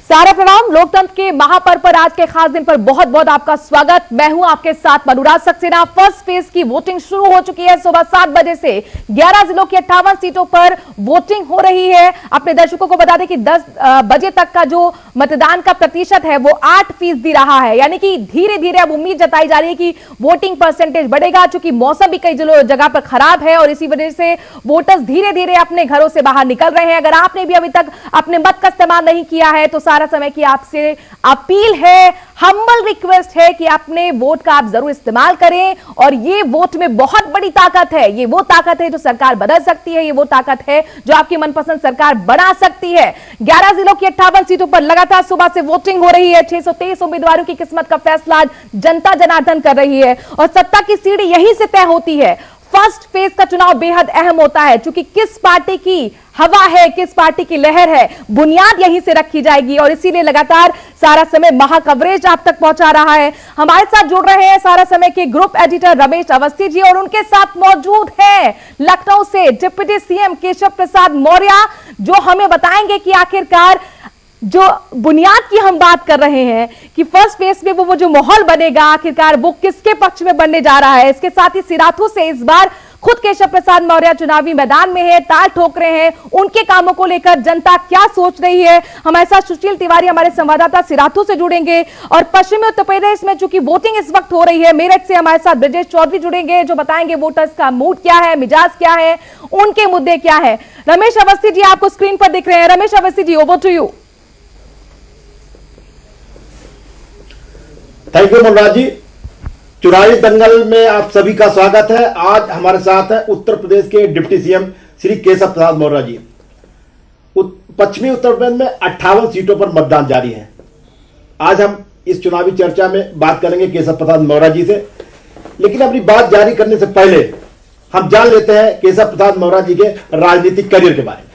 सारा प्रणाम। लोकतंत्र के महापर्व पर आज के खास दिन पर बहुत बहुत आपका स्वागत। मैं हूं आपके साथ मनुराज सक्सेना। फर्स्ट फेज की वोटिंग शुरू हो चुकी है। सुबह 7 बजे से 11 जिलों की 58 सीटों पर वोटिंग हो रही है। अपने दर्शकों को बता दें कि 10 बजे तक का जो मतदान का प्रतिशत है वो 8% रहा है, यानी कि धीरे धीरे अब उम्मीद जताई जा रही है कि वोटिंग परसेंटेज बढ़ेगा। चूंकि मौसम भी कई जगह पर खराब है और इसी वजह से वोटर्स धीरे धीरे अपने घरों से बाहर निकल रहे हैं। अगर आपने भी अभी तक अपने मत का इस्तेमाल नहीं किया है तो सारा समय की आपसे अपील है, हम्बल रिक्वेस्ट है कि अपने वोट का आप जरूर इस्तेमाल करें। और ये वोट में बहुत बड़ी ताकत है। ये वो ताकत है जो सरकार बदल सकती है। ये वो ताकत है जो आपकी मनपसंद सरकार बना सकती है। 11 जिलों की 58 सीटों पर लगातार सुबह से वोटिंग हो रही है। 623 उम्मीदवारों की किस्मत का फैसला जनता जनार्दन कर रही है और सत्ता की सीढ़ी यहीं से तय होती है। फर्स्ट फेज का चुनाव बेहद अहम होता है, क्योंकि किस पार्टी की हवा है, किस पार्टी की लहर है, बुनियाद यहीं से रखी जाएगी। और इसीलिए लगातार सारा समय महा कवरेज आप तक पहुंचा रहा है। हमारे साथ जुड़ रहे हैं सारा समय के ग्रुप एडिटर रमेश अवस्थी जी और उनके साथ मौजूद है लखनऊ से डिप्टी सीएम केशव प्रसाद मौर्य, जो हमें बताएंगे कि आखिरकार जो बुनियाद की हम बात कर रहे हैं कि फर्स्ट फेज में वो जो माहौल बनेगा आखिरकार वो किसके पक्ष में बनने जा रहा है। इसके साथ ही सिराथू से इस बार खुद केशव प्रसाद मौर्य चुनावी मैदान में है, ताल ठोक रहे हैं। उनके कामों को लेकर जनता क्या सोच रही है। हमारे साथ सुशील तिवारी हमारे संवाददाता सिराथू से जुड़ेंगे और पश्चिमी उत्तर प्रदेश में चूंकि वोटिंग इस वक्त हो रही है, मेरठ से हमारे साथ ब्रजेश चौधरी जुड़ेंगे जो बताएंगे वोटर्स का मूड क्या है, मिजाज क्या है, उनके मुद्दे क्या है। रमेश अवस्थी जी आपको स्क्रीन पर दिख रहे हैं। Ramesh Awasthi ji, over to you. Thank you Manuraj ji. चुनावी दंगल में आप सभी का स्वागत है। आज हमारे साथ है उत्तर प्रदेश के डिप्टी सीएम श्री केशव प्रसाद मौर्य जी। पश्चिमी उत्तर प्रदेश में 58 सीटों पर मतदान जारी है। आज हम इस चुनावी चर्चा में बात करेंगे केशव प्रसाद मौर्य जी से, लेकिन अपनी बात जारी करने से पहले हम जान लेते हैं केशव प्रसाद मौर्य जी के राजनीतिक करियर के बारे में।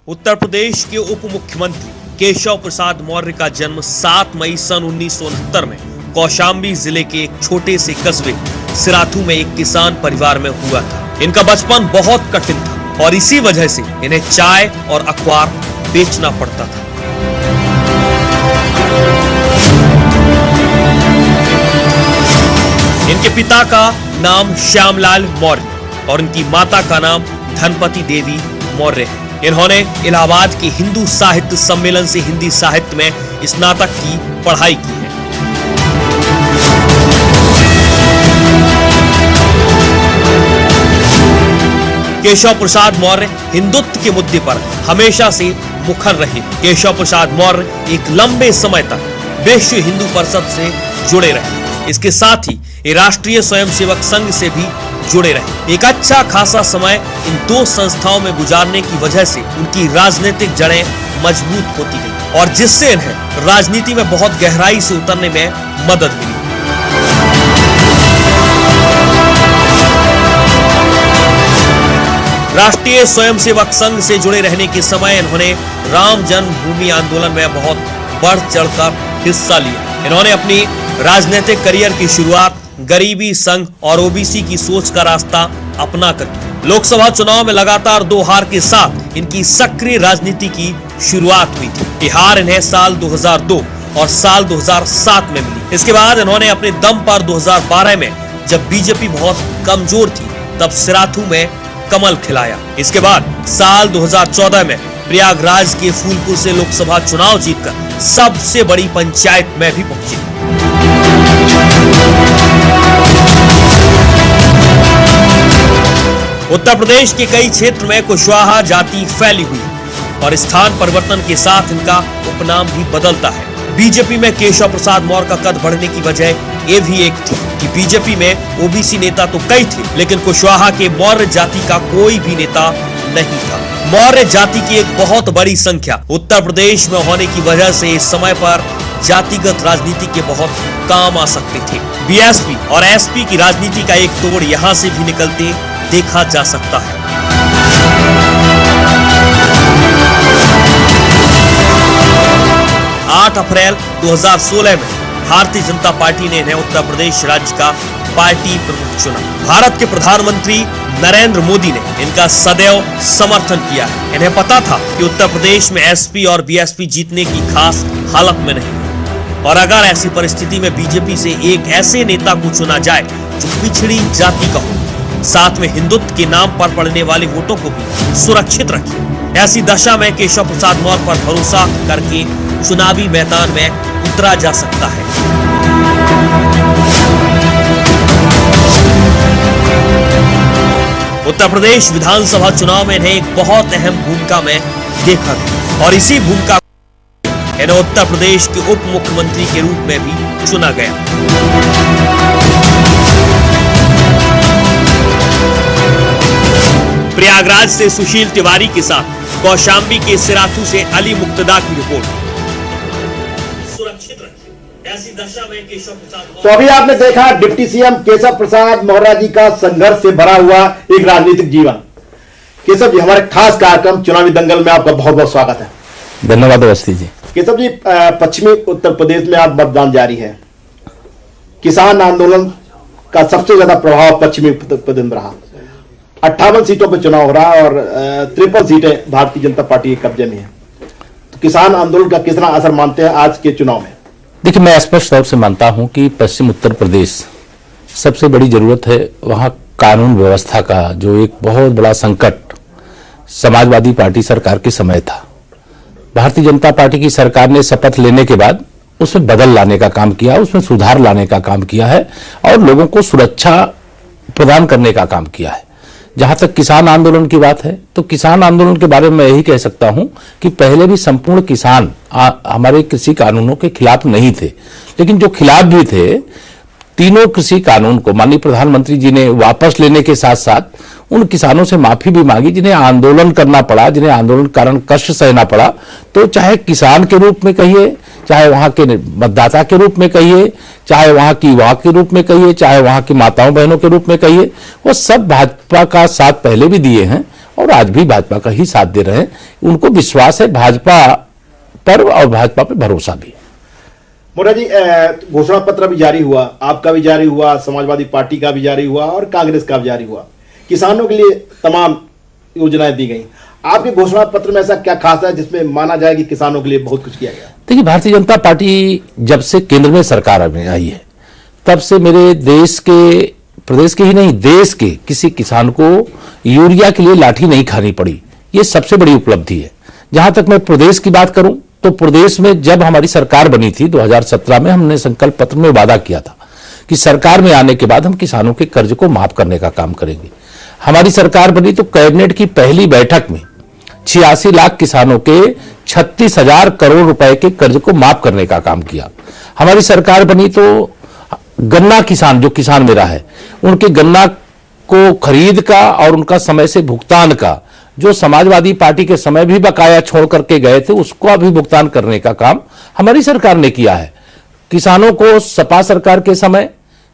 उत्तर प्रदेश के उप मुख्यमंत्री केशव प्रसाद मौर्य का जन्म 7 मई सन 1969 में कौशाम्बी जिले के एक छोटे से कस्बे सिराथू में एक किसान परिवार में हुआ था। इनका बचपन बहुत कठिन था और इसी वजह से इन्हें चाय और अखबार बेचना पड़ता था। इनके पिता का नाम श्यामलाल मौर्य और इनकी माता का नाम धनपति देवी मौर्य है। इन्होंने इलाहाबाद के हिंदू साहित्य सम्मेलन से हिंदी साहित्य में स्नातक की पढ़ाई की है। केशव प्रसाद मौर्य हिंदुत्व के मुद्दे पर हमेशा से मुखर रहे। केशव प्रसाद मौर्य एक लंबे समय तक विश्व हिंदू परिषद से जुड़े रहे। इसके साथ ही ये राष्ट्रीय स्वयंसेवक संघ से भी जुड़े रहे। एक अच्छा खासा समय इन दो संस्थाओं में गुजारने की वजह से उनकी राजनीतिक जड़ें मजबूत होती गई और जिससे इन्हें राजनीति में बहुत गहराई से उतरने में मदद मिली। राष्ट्रीय स्वयंसेवक संघ से जुड़े रहने के समय इन्होंने राम जन्मभूमि आंदोलन में बहुत बढ़ चढ़कर हिस्सा लिया। इन्होंने अपनी राजनीतिक करियर की शुरुआत गरीबी संघ और ओबीसी की सोच का रास्ता अपना कर की। लोकसभा चुनाव में लगातार 2 हार के साथ इनकी सक्रिय राजनीति की शुरुआत हुई थी। ये हार इन्हें साल 2002 और साल 2007 में मिली। इसके बाद इन्होंने अपने दम पर 2012 में जब बीजेपी बहुत कमजोर थी तब सिराथू में कमल खिलाया। इसके बाद साल 2014 में प्रयागराज के फूलपुर से लोकसभा चुनाव जीतकर सबसे बड़ी पंचायत में भी पहुंचे। उत्तर प्रदेश के कई क्षेत्र में कुशवाहा जाति फैली हुई है और स्थान परिवर्तन के साथ इनका उपनाम भी बदलता है। बीजेपी में केशव प्रसाद मौर्य का कद बढ़ने की वजह ये भी एक थी कि बीजेपी में ओबीसी नेता तो कई थे, लेकिन कुशवाहा के मौर्य जाति का कोई भी नेता नहीं था। मौर्य जाति की एक बहुत बड़ी संख्या उत्तर प्रदेश में होने की वजह से इस समय पर जातिगत राजनीति के बहुत काम आ सकते थे। बीएसपी और एसपी की राजनीति का एक तोड़ यहाँ से भी निकलते देखा जा सकता है। 8 अप्रैल 2016 में भारतीय जनता पार्टी ने इन्हें उत्तर प्रदेश राज्य का पार्टी प्रमुख चुना। भारत के प्रधानमंत्री नरेंद्र मोदी ने इनका सदैव समर्थन किया है। इन्हें पता था कि उत्तर प्रदेश में एसपी और बीएसपी जीतने की खास हालत में नहीं, और अगर ऐसी परिस्थिति में बीजेपी से एक ऐसे नेता को चुना जाए जो पिछड़ी जाति का हो, साथ में हिंदुत्व के नाम पर पड़ने वाले वोटों को भी सुरक्षित रखे, ऐसी दशा में केशव प्रसाद मौर्य पर भरोसा करके चुनावी मैदान में उतरा जा सकता है। उत्तर प्रदेश विधानसभा चुनाव में इन्हें एक बहुत अहम भूमिका में देखा गया, और इसी भूमिका इन्हें उत्तर प्रदेश के उप मुख्यमंत्री के रूप में भी चुना गया। प्रयागराज से सुशील तिवारी के साथ कौशाम्बी के सिराथू से अली मुक्तदा की रिपोर्ट। सुरक्षित रखिए, ऐसी दशा में केशव प्रसाद। तो अभी आपने देखा डिप्टी सीएम केशव प्रसाद मौर्य जी का संघर्ष से भरा हुआ एक राजनीतिक जीवन। केशव जी, हमारे खास कार्यक्रम चुनावी दंगल में आपका बहुत बहुत स्वागत है। धन्यवाद अवस्थी जी। केशव जी, पश्चिमी उत्तर प्रदेश में आज मतदान जारी है। किसान आंदोलन का सबसे ज्यादा प्रभाव पश्चिमी उत्तर प्रदेश में रहा। 58 सीटों पर चुनाव हो रहा और 53 सीटें भारतीय जनता पार्टी के कब्जे में है। तो किसान आंदोलन का कितना असर मानते हैं आज के चुनाव में? देखिए, मैं स्पष्ट तौर से मानता हूं कि पश्चिम उत्तर प्रदेश सबसे बड़ी जरूरत है वहां कानून व्यवस्था का, जो एक बहुत बड़ा संकट समाजवादी पार्टी सरकार के समय था। भारतीय जनता पार्टी की सरकार ने शपथ लेने के बाद उसमें बदल लाने का काम किया, उसमें सुधार लाने का काम किया है और लोगों को सुरक्षा प्रदान करने का काम किया है। जहां तक किसान आंदोलन की बात है, तो किसान आंदोलन के बारे में मैं यही कह सकता हूं कि पहले भी संपूर्ण किसान हमारे कृषि कानूनों के खिलाफ नहीं थे, लेकिन जो खिलाफ भी थे, तीनों कृषि कानून को माननीय प्रधानमंत्री जी ने वापस लेने के साथ साथ उन किसानों से माफी भी मांगी जिन्हें आंदोलन करना पड़ा, जिन्हें आंदोलन के कारण कष्ट सहना पड़ा। तो चाहे किसान के रूप में कहिए, चाहे वहां के मतदाता के रूप में कहिए, चाहे वहां की युवा के रूप में कहिए, चाहे वहां की माताओं बहनों के रूप में कहिए, वो सब भाजपा का साथ पहले भी दिए हैं और आज भी भाजपा का ही साथ दे रहे हैं। उनको विश्वास है भाजपा पर और भाजपा पर भरोसा भी है। मौर्य जी, घोषणा पत्र भी जारी हुआ, आपका भी जारी हुआ, समाजवादी पार्टी का भी जारी हुआ और कांग्रेस का भी जारी हुआ। किसानों के लिए तमाम योजनाएं दी गई। आपके घोषणा पत्र में ऐसा क्या खास है जिसमें माना जाए कि किसानों के लिए बहुत कुछ किया गया? देखिए, भारतीय जनता पार्टी जब से केंद्र में सरकार में आई है, तब से मेरे देश के, प्रदेश के ही नहीं, देश के किसी किसान को यूरिया के लिए लाठी नहीं खानी पड़ी। ये सबसे बड़ी उपलब्धि है। जहां तक मैं प्रदेश की बात करूं, तो प्रदेश में जब हमारी सरकार बनी थी 2017 में, हमने संकल्प पत्र में वादा किया था कि सरकार में आने के बाद हम किसानों के कर्ज को माफ करने का काम करेंगे। हमारी सरकार बनी तो कैबिनेट की पहली बैठक में 86 लाख किसानों के 36,000 करोड़ रुपए के कर्ज को माफ करने का काम किया। हमारी सरकार बनी तो गन्ना किसान, जो किसान मेरा है, उनके गन्ना को खरीद का और उनका समय से भुगतान का, जो समाजवादी पार्टी के समय भी बकाया छोड़ करके गए थे, उसको अभी भुगतान करने का काम हमारी सरकार ने किया है। किसानों को सपा सरकार के समय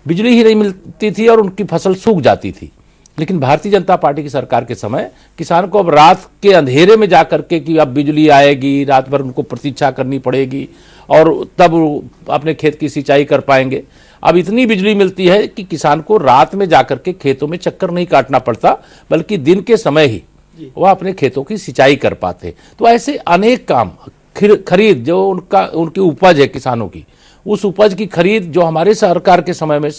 बिजली ही नहीं मिलती थी और उनकी फसल सूख जाती थी, लेकिन भारतीय जनता पार्टी की सरकार के समय किसान को अब रात के अंधेरे में जाकर के कि अब बिजली आएगी, रात भर उनको प्रतीक्षा करनी पड़ेगी और तब अपने खेत की सिंचाई कर पाएंगे। अब इतनी बिजली मिलती है कि किसान को रात में जाकर के खेतों में चक्कर नहीं काटना पड़ता, बल्कि दिन के समय ही वह अपने खेतों की सिंचाई कर पाते। तो ऐसे अनेक काम, खरीद जो उनकी उपज है किसानों की, उस उपज की खरीद जो हमारे सरकार के समय में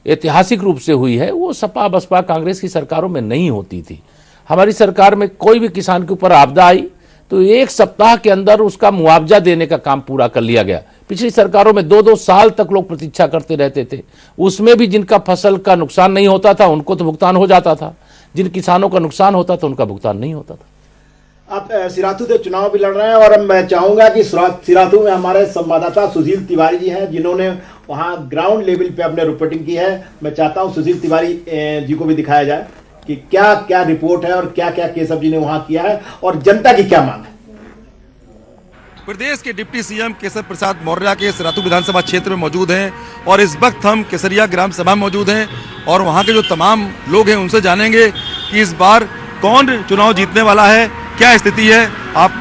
ऐतिहासिक रूप से हुई है, वो सपा बसपा कांग्रेस की सरकारों में नहीं होती थी। हमारी सरकार में कोई भी किसान के ऊपर आपदा आई तो 1 सप्ताह के अंदर उसका मुआवजा देने का काम पूरा कर लिया गया। पिछली सरकारों में 2-2 साल तक लोग प्रतीक्षा करते रहते थे। उसमें भी जिनका फसल का नुकसान नहीं होता था उनको तो भुगतान हो जाता था, जिन किसानों का नुकसान होता था उनका भुगतान नहीं होता था। आप सिराथू से चुनाव भी लड़ रहे हैं और मैं चाहूंगा कि सिराथू में हमारे संवाददाता सुशील तिवारी जी हैं, जिन्होंने वहां ग्राउंड लेवल पे अपने रिपोर्टिंग की है। मैं चाहता हूं सुशील तिवारी जी को भी दिखाया जाए कि क्या क्या रिपोर्ट है और क्या क्या केशव जी ने वहां किया है और जनता की क्या मांग है। प्रदेश के डिप्टी सीएम केशव प्रसाद मौर्य के सिराथू विधानसभा क्षेत्र में मौजूद हैं और इस वक्त हम केसरिया ग्राम सभा में मौजूद हैं और वहां के जो तमाम लोग हैं उनसे जानेंगे कि इस बार कौन चुनाव जीतने वाला है, क्या स्थिति है। आप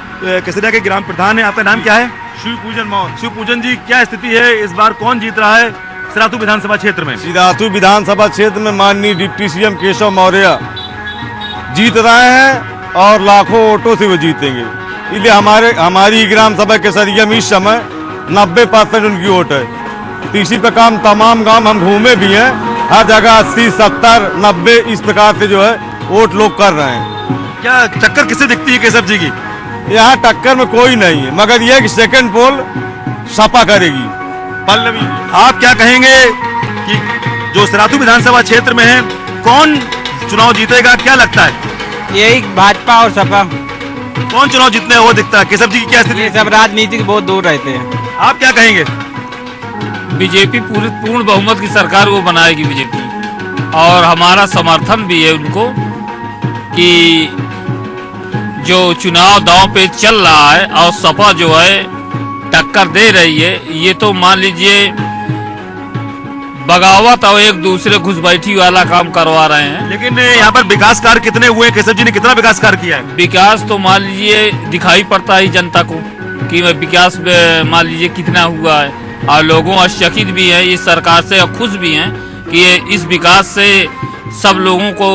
केसरिया के ग्राम प्रधान हैं, आपका नाम क्या है? शिव पूजन जी, क्या स्थिति है इस बार, कौन जीत रहा है सिराथू विधानसभा क्षेत्र में? सिराथू विधानसभा क्षेत्र में माननीय डिप्टी सीएम केशव मौर्य जीत रहे हैं और लाखों वोटों से वो जीतेंगे। इसलिए हमारी ग्राम सभा केसरिया में इस समय 90% उनकी वोट है। तो इसी प्रकार तमाम गांव हम घूमे भी हैं, हर जगह 80, 70, 90 इस प्रकार से जो है वोट लोग कर रहे हैं। क्या टक्कर किससे दिखती है केशव जी की? यहाँ टक्कर में कोई नहीं है, मगर यह कि सेकंड पोल सपा करेगी। पल्लवी, आप क्या कहेंगे कि जो सिराथू विधानसभा क्षेत्र में है, कौन चुनाव जीतेगा, क्या लगता है? यही भाजपा और सपा। कौन चुनाव जीतने वो दिखता है? केशव जी की क्या स्थिति ये है? सब राजनीति से बहुत दूर रहते हैं। आप क्या कहेंगे? बीजेपी पूर्ण बहुमत की सरकार को बनाएगी बीजेपी, और हमारा समर्थन भी है उनको कि जो चुनाव दांव पे चल रहा है और सपा जो है टक्कर दे रही है, ये तो मान लीजिए बगावत और एक दूसरे घुसपैठी वाला काम करवा रहे हैं। लेकिन यहाँ पर विकास कार्य कितने हुए? केशव जी ने कितना विकास कार्य किया है? विकास तो मान लीजिए दिखाई पड़ता है जनता को कि विकास मान लीजिए कितना हुआ है, और लोगों आश्चर्यचकित भी है इस सरकार से और खुश भी हैं कि इस विकास से सब लोगों को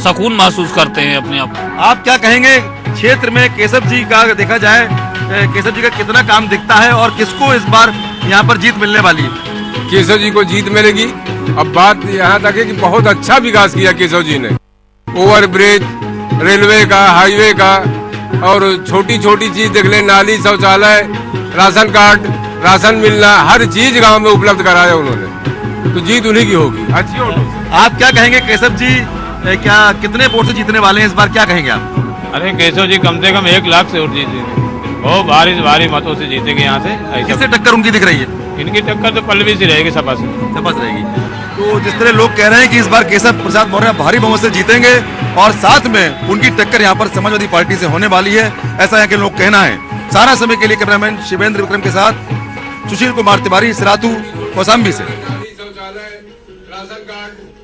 सुकून महसूस करते हैं अपने आप। आप क्या कहेंगे क्षेत्र में केशव जी का देखा जाए, केशव जी का कितना काम दिखता है और किसको इस बार यहाँ पर जीत मिलने वाली है? केशव जी को जीत मिलेगी। अब बात यहाँ तक है कि बहुत अच्छा विकास किया केशव जी ने, ओवरब्रिज, रेलवे का, हाईवे का, और छोटी छोटी चीज देख ले, नाली, शौचालय, राशन कार्ड, राशन मिलना, हर चीज गांव में उपलब्ध कराया उन्होंने, तो जीत उन्हीं की होगी। अच्छी वोटों। आप क्या कहेंगे केशव जी, क्या कितने वोट से जीतने वाले हैं इस बार, क्या कहेंगे आप? अरे केशव जी कम से कम 1 लाख से वोट जीतेंगे, बहुत भारी मतों से जीतेंगे यहाँ से। किससे टक्कर उनकी दिख रही है? इनकी टक्कर तो पल्लवी से रहेगी, सपा से। सपा से रहेगी। तो जिस तरह लोग कह रहे हैं कि इस बार केशव प्रसाद मौर्य भारी बहुमत से जीतेंगे और साथ में उनकी टक्कर यहाँ पर समाजवादी पार्टी से होने वाली है, ऐसा यहाँ के लोग कहना है। सारा समय के लिए कैमरामैन शिवेंद्र विक्रम के साथ सुशील कुमार तिवारी, सिराथू, कौशाम्बी से।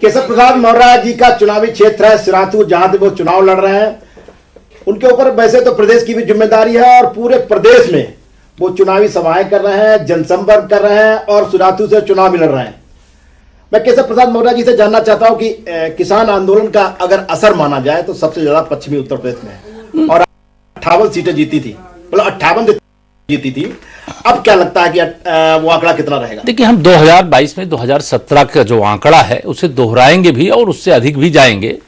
केशव प्रसाद मौर्य जी का चुनावी क्षेत्र है सिराथू, जहां से वो चुनाव लड़ रहे हैं। उनके ऊपर वैसे तो प्रदेश की भी जिम्मेदारी है और पूरे प्रदेश में वो चुनावी सभाएं कर रहे हैं, जनसंपर्क कर रहे हैं और सिराथू से चुनाव भी लड़ रहे हैं। मैं केशव प्रसाद मौर्य जी से जानना चाहता हूं कि किसान आंदोलन का अगर असर माना जाए तो सबसे ज्यादा पश्चिमी उत्तर प्रदेश में है और 58 सीटें जीती थी, मतलब 58 जीती थी। अब क्या लगता है कि वो आंकड़ा कितना रहेगा? देखिए, हम 2022 में 2017 का जो आंकड़ा है उसे दोहराएंगे भी और उससे अधिक भी जाएंगे।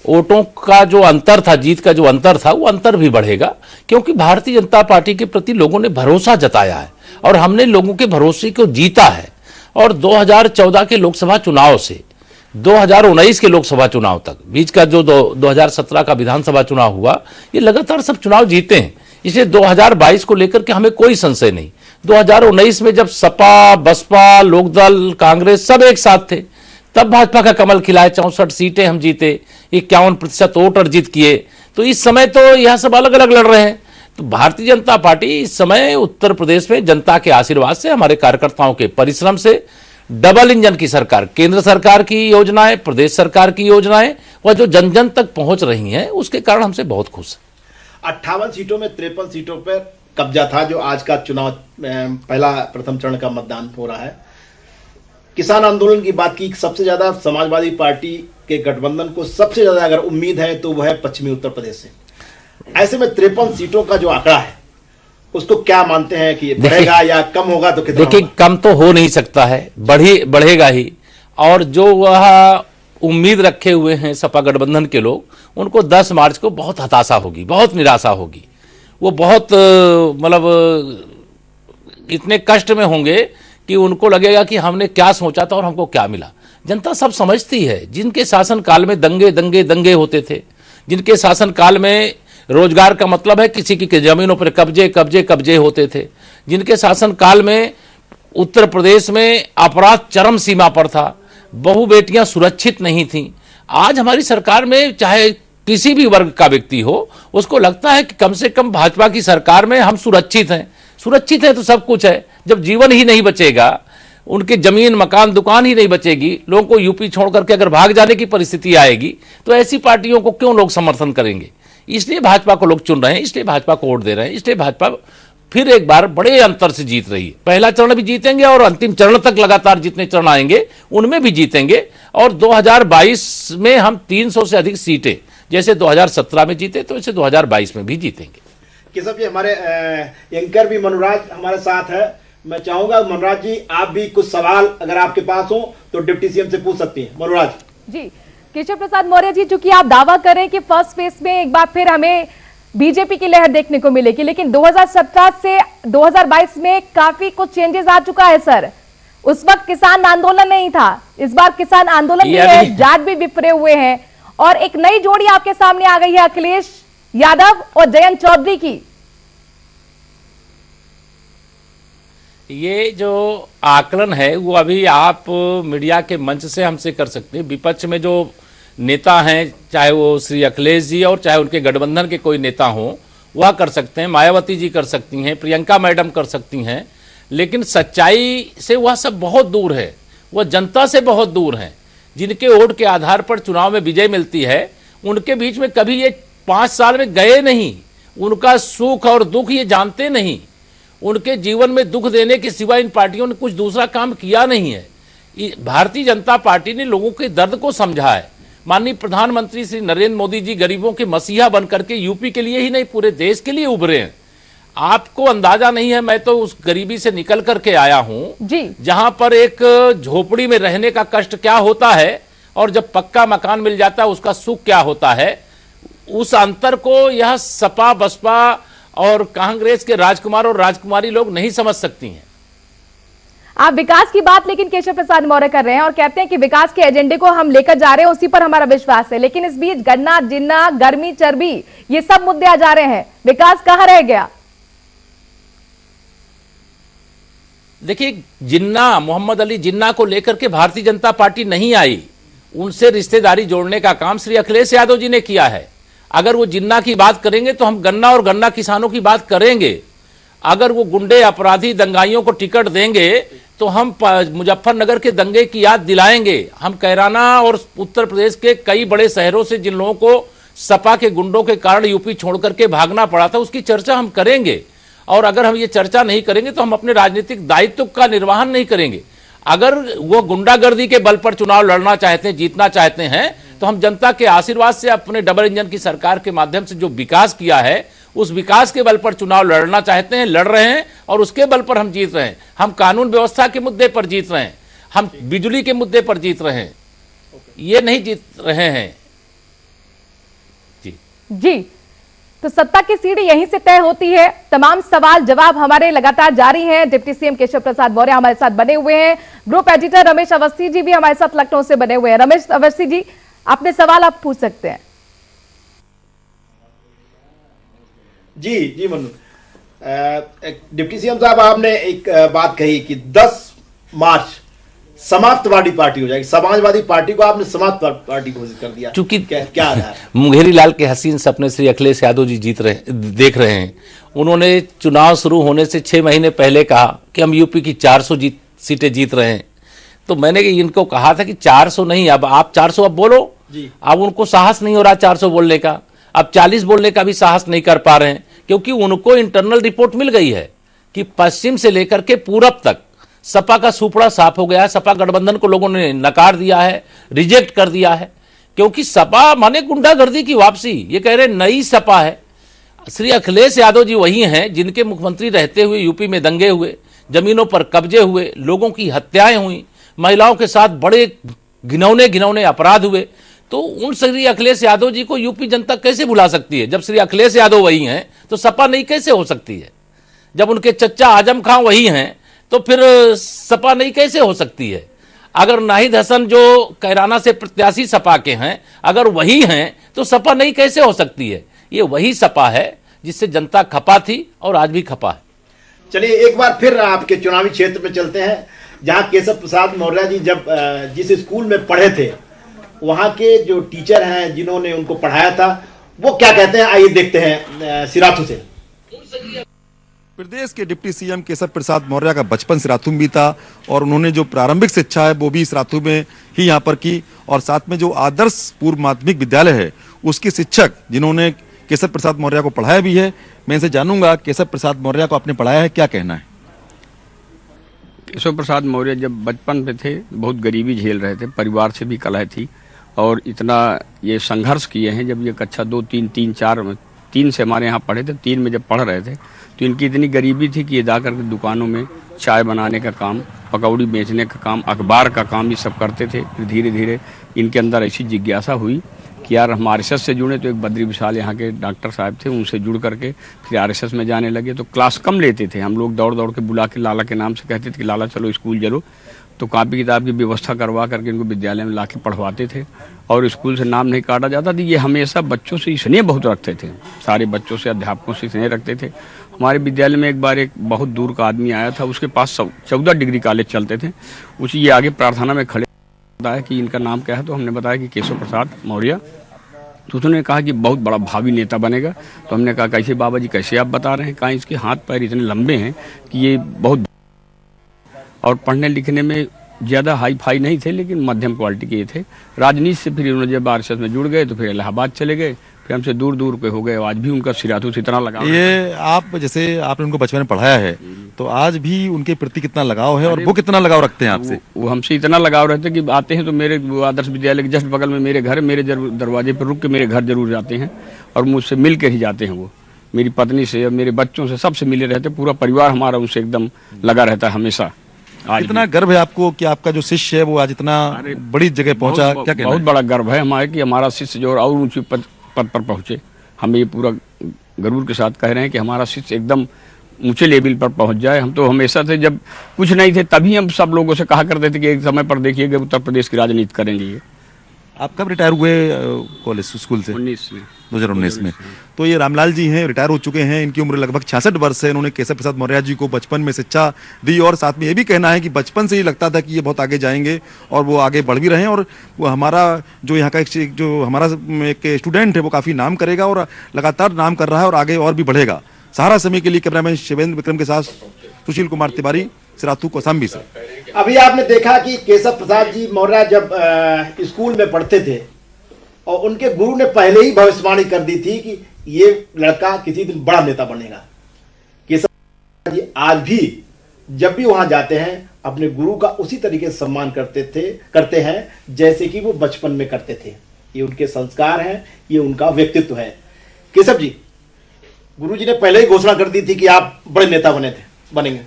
वोटों का जो अंतर था, जीत का जो अंतर था, वो अंतर भी बढ़ेगा, क्योंकि भारतीय जनता पार्टी के प्रति लोगों ने भरोसा जताया है और हमने लोगों के भरोसे को जीता है। और 2014 के लोकसभा चुनाव से 2019 के लोकसभा चुनाव तक बीच का जो 2017 का विधानसभा चुनाव हुआ, ये लगातार सब चुनाव जीते हैं। इसलिए 2022 को लेकर के हमें कोई संशय नहीं। 2019 में जब सपा, बसपा, लोकदल, कांग्रेस सब एक साथ थे, तब भाजपा का कमल खिलाए, 64 सीटें हम जीते, 51% वोट अर्जित किए। तो इस समय तो यह सब अलग अलग लड़ रहे हैं। तो भारतीय जनता पार्टी इस समय उत्तर प्रदेश में जनता के आशीर्वाद से, हमारे कार्यकर्ताओं के परिश्रम से डबल इंजन की सरकार, केंद्र सरकार की योजनाएं, प्रदेश सरकार की योजनाएं, वह जो जन जन तक पहुंच रही हैं, उसके कारण हमसे बहुत खुश है। 58 सीटों में 53 सीटों पर कब्जा था, जो आज का चुनाव प्रथम चरण का मतदान हो रहा है। किसान आंदोलन की बात की, सबसे ज्यादा समाजवादी पार्टी के गठबंधन को सबसे ज्यादा अगर उम्मीद है तो वह है पश्चिमी उत्तर प्रदेश से। ऐसे में 53 सीटों का जो आंकड़ा है, उसको क्या मानते हैं कि बढ़ेगा या कम होगा? तो कितना? देखिए, कम तो हो नहीं सकता है, बढ़ेगा ही। और जो वह उम्मीद रखे हुए हैं सपा गठबंधन के लोग, उनको 10 मार्च को बहुत हताशा होगी, बहुत निराशा होगी। वो बहुत मतलब इतने कष्ट में होंगे कि उनको लगेगा कि हमने क्या सोचा था और हमको क्या मिला। जनता सब समझती है। जिनके शासन काल में दंगे दंगे दंगे होते थे, जिनके शासन काल में रोजगार का मतलब है किसी की जमीनों पर कब्जे कब्जे कब्जे होते थे, जिनके शासन काल में उत्तर प्रदेश में अपराध चरम सीमा पर था, बहु बेटियां सुरक्षित नहीं थीं। आज हमारी सरकार में चाहे किसी भी वर्ग का व्यक्ति हो, उसको लगता है कि कम से कम भाजपा की सरकार में हम सुरक्षित हैं। सुरक्षित है तो सब कुछ है। जब जीवन ही नहीं बचेगा, उनके जमीन, मकान, दुकान ही नहीं बचेगी, लोगों को यूपी छोड़ करके अगर भाग जाने की परिस्थिति आएगी, तो ऐसी पार्टियों को क्यों लोग समर्थन करेंगे? इसलिए भाजपा को लोग चुन रहे हैं, इसलिए भाजपा को वोट दे रहे हैं, इसलिए भाजपा फिर एक बार बड़े अंतर से जीत रही है। पहला चरण भी जीतेंगे और अंतिम चरण तक लगातार जितने चरण आएंगे उनमें भी जीतेंगे। और 2022 में हम 300 से अधिक सीटें जैसे 2017 में जीते तो वैसे 2022 में भी जीतेंगे। केशव जी, हमारे एंकर भी मनोराज हमारे साथ है। मैं चाहूंगा मनोराज जी, आप भी कुछ सवाल अगर आपके पास हो तो डिप्टी सीएम से पूछ सकती हैं। मनोराज जी, केशव प्रसाद मौर्य जी, चूंकि आप दावा करें कि फर्स्ट फेज में एक बार फिर हमें बीजेपी की लहर देखने को मिलेगी, लेकिन 2017 से 2022 में काफी कुछ चेंजेस आ चुका है सर। उस वक्त किसान आंदोलन नहीं था, इस बार किसान आंदोलन भी है, जाट भी विफरे हुए हैं और एक नई जोड़ी आपके सामने आ गई है अखिलेश यादव और जयंत चौधरी की। ये जो आकलन है वो अभी आप मीडिया के मंच से हमसे कर सकते हैं। विपक्ष में जो नेता हैं, चाहे वो श्री अखिलेश जी और चाहे उनके गठबंधन के कोई नेता हो, वह कर सकते हैं, मायावती जी कर सकती हैं, प्रियंका मैडम कर सकती हैं, लेकिन सच्चाई से वह सब बहुत दूर है। वह जनता से बहुत दूर हैं। जिनके वोट के आधार पर चुनाव में विजय मिलती है, उनके बीच में कभी ये 5 साल में गए नहीं, उनका सुख और दुख ये जानते नहीं। उनके जीवन में दुख देने के सिवा इन पार्टियों ने कुछ दूसरा काम किया नहीं है। भारतीय जनता पार्टी ने लोगों के दर्द को समझा है। माननीय प्रधानमंत्री श्री नरेंद्र मोदी जी गरीबों के मसीहा बनकर के यूपी के लिए ही नहीं पूरे देश के लिए उभरे हैं। आपको अंदाजा नहीं है, मैं तो उस गरीबी से निकल करके आया हूं जी, जहां पर एक झोपड़ी में रहने का कष्ट क्या होता है और जब पक्का मकान मिल जाता है उसका सुख क्या होता है। उस अंतर को यह सपा बसपा और कांग्रेस के राजकुमार और राजकुमारी लोग नहीं समझ सकती हैं। आप विकास की बात लेकिन केशव प्रसाद मौर्य कर रहे हैं और कहते हैं कि विकास के एजेंडे को हम लेकर जा रहे हैं, उसी पर हमारा विश्वास है, लेकिन इस बीच गन्ना जिन्ना गर्मी चर्बी ये सब मुद्दे आ जा रहे हैं। विकास कहां रह गया? देखिए, जिन्ना मोहम्मद अली जिन्ना को लेकर के भारतीय जनता पार्टी नहीं आई। उनसे रिश्तेदारी जोड़ने का काम श्री अखिलेश यादव जी ने किया है। अगर वो जिन्ना की बात करेंगे तो हम गन्ना और गन्ना किसानों की बात करेंगे। अगर वो गुंडे अपराधी दंगाइयों को टिकट देंगे तो हम मुजफ्फरनगर के दंगे की याद दिलाएंगे। हम कैराना और उत्तर प्रदेश के कई बड़े शहरों से जिन लोगों को सपा के गुंडों के कारण यूपी छोड़ करके भागना पड़ा था उसकी चर्चा हम करेंगे। और अगर हम ये चर्चा नहीं करेंगे तो हम अपने राजनीतिक दायित्व का निर्वहन नहीं करेंगे। अगर वो गुंडागर्दी के बल पर चुनाव लड़ना चाहते हैं, जीतना चाहते हैं, तो हम जनता के आशीर्वाद से अपने डबल इंजन की सरकार के माध्यम से जो विकास किया है उस विकास के बल पर चुनाव लड़ना चाहते हैं, लड़ रहे हैं और उसके बल पर हम जीत रहे हैं। हम कानून व्यवस्था के मुद्दे पर जीत रहे हैं, हम बिजली के मुद्दे पर जीत रहे हैं, ये नहीं जीत रहे हैं। जी, तो सत्ता की सीढ़ी यहीं से तय होती है। तमाम सवाल जवाब हमारे लगातार जारी हैं। डिप्टी सीएम केशव प्रसाद मौर्य हमारे साथ बने हुए हैं, ग्रुप एडिटर रमेश अवस्थी जी भी हमारे साथ लखनऊ से बने हुए हैं। रमेश अवस्थी जी, अपने सवाल आप पूछ सकते हैं। जी मनु, डिप्टी सीएम साहब, आपने एक बात कही कि 10 मार्च समाप्तवादी पार्टी हो जाएगी। समाजवादी पार्टी को आपने समाप्त पार्टी घोषित कर दिया। चूंकि क्या रहा है? मुंगेरी लाल के हसीन सपने श्री अखिलेश यादव जी देख रहे हैं। उन्होंने चुनाव शुरू होने से 6 महीने पहले कहा कि हम यूपी की 400 सीटें जीत रहे हैं। तो मैंने इनको कहा था कि 400 नहीं, अब आप 400 अब बोलो। अब उनको साहस नहीं हो रहा 400 बोलने का, अब 40 बोलने का भी साहस नहीं कर पा रहे हैं, क्योंकि उनको इंटरनल रिपोर्ट मिल गई है कि पश्चिम से लेकर के पूरब तक सपा का सुपड़ा साफ हो गया है। सपा गठबंधन को लोगों ने नकार दिया है, रिजेक्ट कर दिया है, क्योंकि सपा माने गुंडागर्दी की वापसी। ये कह रहे नई सपा है। श्री अखिलेश यादव जी वही हैं जिनके मुख्यमंत्री रहते हुए यूपी में दंगे हुए, जमीनों पर कब्जे हुए, लोगों की हत्याएं हुई, महिलाओं के साथ बड़े घिनौने अपराध हुए। तो उन श्री अखिलेश यादव जी को यूपी जनता कैसे भुला सकती है? जब श्री अखिलेश यादव वही हैं तो सपा नहीं कैसे हो सकती है? जब उनके चच्चा आजम खां वही हैं तो फिर सपा नहीं कैसे हो सकती है? अगर नाहिद हसन जो कैराना से प्रत्याशी सपा के हैं अगर वही हैं तो सपा नहीं कैसे हो सकती है? ये वही सपा है जिससे जनता खपा थी और आज भी खपा है। चलिए एक बार फिर आपके चुनावी क्षेत्र में चलते हैं, जहां केशव प्रसाद मौर्य जी जब जिस स्कूल में पढ़े थे वहां के जो टीचर हैं जिन्होंने उनको पढ़ाया था वो क्या कहते हैं, आइए देखते हैं सिराथू से। प्रदेश के डिप्टी सीएम केशव प्रसाद मौर्य का बचपन सिराथू में बीता और उन्होंने जो प्रारंभिक शिक्षा है वो भी सिराथू में ही यहाँ पर की, और साथ में जो आदर्श पूर्व माध्यमिक विद्यालय है उसके शिक्षक जिन्होंने केशव प्रसाद मौर्य को पढ़ाया भी है। मैं इनसे जानूंगा, केशव प्रसाद मौर्य को आपने पढ़ाया है, क्या कहना है? केशव प्रसाद मौर्य जब बचपन में थे बहुत गरीबी झेल रहे थे, परिवार से भी कलह थी और इतना ये संघर्ष किए हैं। जब ये कक्षा 2, 3, 3, 4 में 3 से हमारे यहाँ पढ़े थे, 3 में जब पढ़ रहे थे तो इनकी इतनी गरीबी थी कि ये जाकर के दुकानों में चाय बनाने का काम, पकौड़ी बेचने का काम, अखबार का काम ये सब करते थे। फिर धीरे धीरे इनके अंदर ऐसी जिज्ञासा हुई कि यार हम आरएसएस से जुड़े। तो एक बद्री विशाल यहाँ के डॉक्टर साहब थे, उनसे जुड़ करके फिर आरएसएस में जाने लगे। तो क्लास कम लेते थे, हम लोग दौड़ दौड़ के बुला के लाला के नाम से कहते थे कि लाला चलो स्कूल चलो। तो कापी किताब की व्यवस्था करवा करके इनको विद्यालय में ला के पढ़वाते थे और स्कूल से नाम नहीं काटा जाता था। ये हमेशा बच्चों से स्नेह बहुत रखते थे, सारे बच्चों से, अध्यापकों से स्नेह रखते थे। हमारे विद्यालय में एक बार एक बहुत दूर का आदमी आया था, उसके पास 14 डिग्री कॉलेज चलते थे। उसी ये आगे प्रार्थना में खड़े बताया कि इनका नाम क्या है, तो हमने बताया कि केशव प्रसाद मौर्य। तो उसने कहा कि बहुत बड़ा भावी नेता बनेगा। तो हमने कहा कैसे बाबा जी, कैसे आप बता रहे हैं? कहा इसके हाथ पैर इतने लंबे हैं कि ये बहुत, और पढ़ने लिखने में ज़्यादा हाई फाई नहीं थे लेकिन मध्यम क्वालिटी के थे। राजनीति से फिर उन्होंने जब आरएसएस में जुड़ गए तो फिर इलाहाबाद चले गए, फिर हमसे दूर दूर के हो गए। आज भी उनका सिराथू से इतना लगाव। ये आप जैसे आपने उनको बचपन में पढ़ाया है तो आज भी उनके प्रति कितना लगाव है और वो कितना लगाव रखते हैं आपसे? वो हमसे इतना लगाव रहते कि आते हैं तो मेरे आदर्श विद्यालय के जस्ट बगल में मेरे घर, मेरे दरवाजे पर रुक के मेरे घर जरूर जाते हैं और मुझसे मिल कर ही जाते हैं। वो मेरी पत्नी से और मेरे बच्चों से सबसे मिले रहते। पूरा परिवार हमारा उनसे एकदम लगा रहता है हमेशा। कितना गर्व है आपको कि आपका जो शिष्य है वो आज इतना बड़ी जगह पहुंचा? क्या कहना बहुत है? बड़ा गर्व है हमारे कि हमारा शिष्य जो और ऊंची पद पर पहुंचे। हम ये पूरा गर्व के साथ कह रहे हैं कि हमारा शिष्य एकदम ऊंचे लेवल पर पहुंच जाए। हम तो हमेशा से जब कुछ नहीं थे तभी हम सब लोगों से कहा करते थे कि एक समय पर देखिएगा उत्तर प्रदेश की राजनीति करेंगे ये। आप कब रिटायर हुए कॉलेज स्कूल से? 2019 में। तो ये रामलाल जी हैं, रिटायर हो चुके हैं। इनकी उम्र लगभग 66 वर्ष है। इन्होंने केशव प्रसाद मौर्य जी को बचपन में शिक्षा दी और साथ में ये भी कहना है कि बचपन से ही लगता था कि ये बहुत आगे जाएंगे और वो आगे बढ़ भी रहे हैं। और वो हमारा जो यहाँ का जो हमारा एक स्टूडेंट है वो काफ़ी नाम करेगा और लगातार नाम कर रहा है और आगे और भी बढ़ेगा। सहारा समय के लिए कैमरामैन शिवेंद्र विक्रम के साथ सुशील कुमार तिवारी, सिराथू, कौशाम्बी से। अभी आपने देखा कि केशव प्रसाद जी मौर्य जब स्कूल में पढ़ते थे और उनके गुरु ने पहले ही भविष्यवाणी कर दी थी कि ये लड़का किसी दिन बड़ा नेता बनेगा। केशव प्रसाद जी आज भी जब भी वहां जाते हैं अपने गुरु का उसी तरीके से सम्मान करते हैं जैसे कि वो बचपन में करते थे। ये उनके संस्कार हैं, ये उनका व्यक्तित्व है। केशव जी, गुरु जी ने पहले ही घोषणा कर दी थी कि आप बड़े नेता बनेंगे।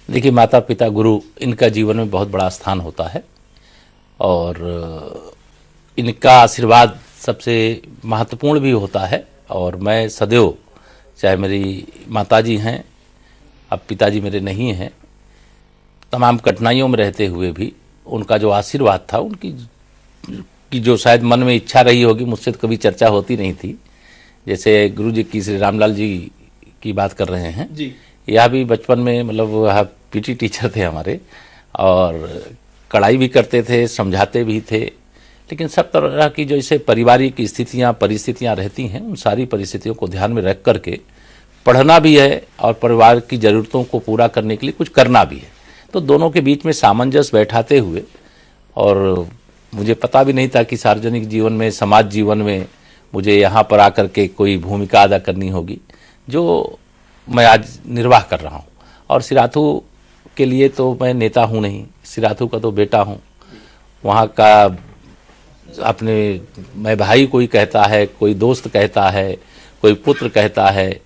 देखिए, माता पिता गुरु इनका जीवन में बहुत बड़ा स्थान होता है और इनका आशीर्वाद सबसे महत्वपूर्ण भी होता है। और मैं सदैव, चाहे मेरी माताजी हैं, अब पिताजी मेरे नहीं हैं, तमाम कठिनाइयों में रहते हुए भी उनका जो आशीर्वाद था, उनकी जो शायद मन में इच्छा रही होगी, मुझसे तो कभी चर्चा होती नहीं थी। जैसे गुरु जी की, श्री रामलाल जी की बात कर रहे हैं जी, यह भी बचपन में मतलब वह पीटी टीचर थे हमारे और कड़ाई भी करते थे, समझाते भी थे। लेकिन सब तरह की जो इसे पारिवारिक परिस्थितियां रहती हैं, उन सारी परिस्थितियों को ध्यान में रख करके पढ़ना भी है और परिवार की ज़रूरतों को पूरा करने के लिए कुछ करना भी है। तो दोनों के बीच में सामंजस्य बैठाते हुए, और मुझे पता भी नहीं था कि सार्वजनिक जीवन में, समाज जीवन में मुझे यहाँ पर आकर के कोई भूमिका अदा करनी होगी, जो मैं आज निर्वाह कर रहा हूँ। और सिराथू के लिए तो मैं नेता हूँ नहीं, सिराथू का तो बेटा हूँ। वहाँ का अपने, मैं भाई कोई कहता है, कोई दोस्त कहता है, कोई पुत्र कहता है,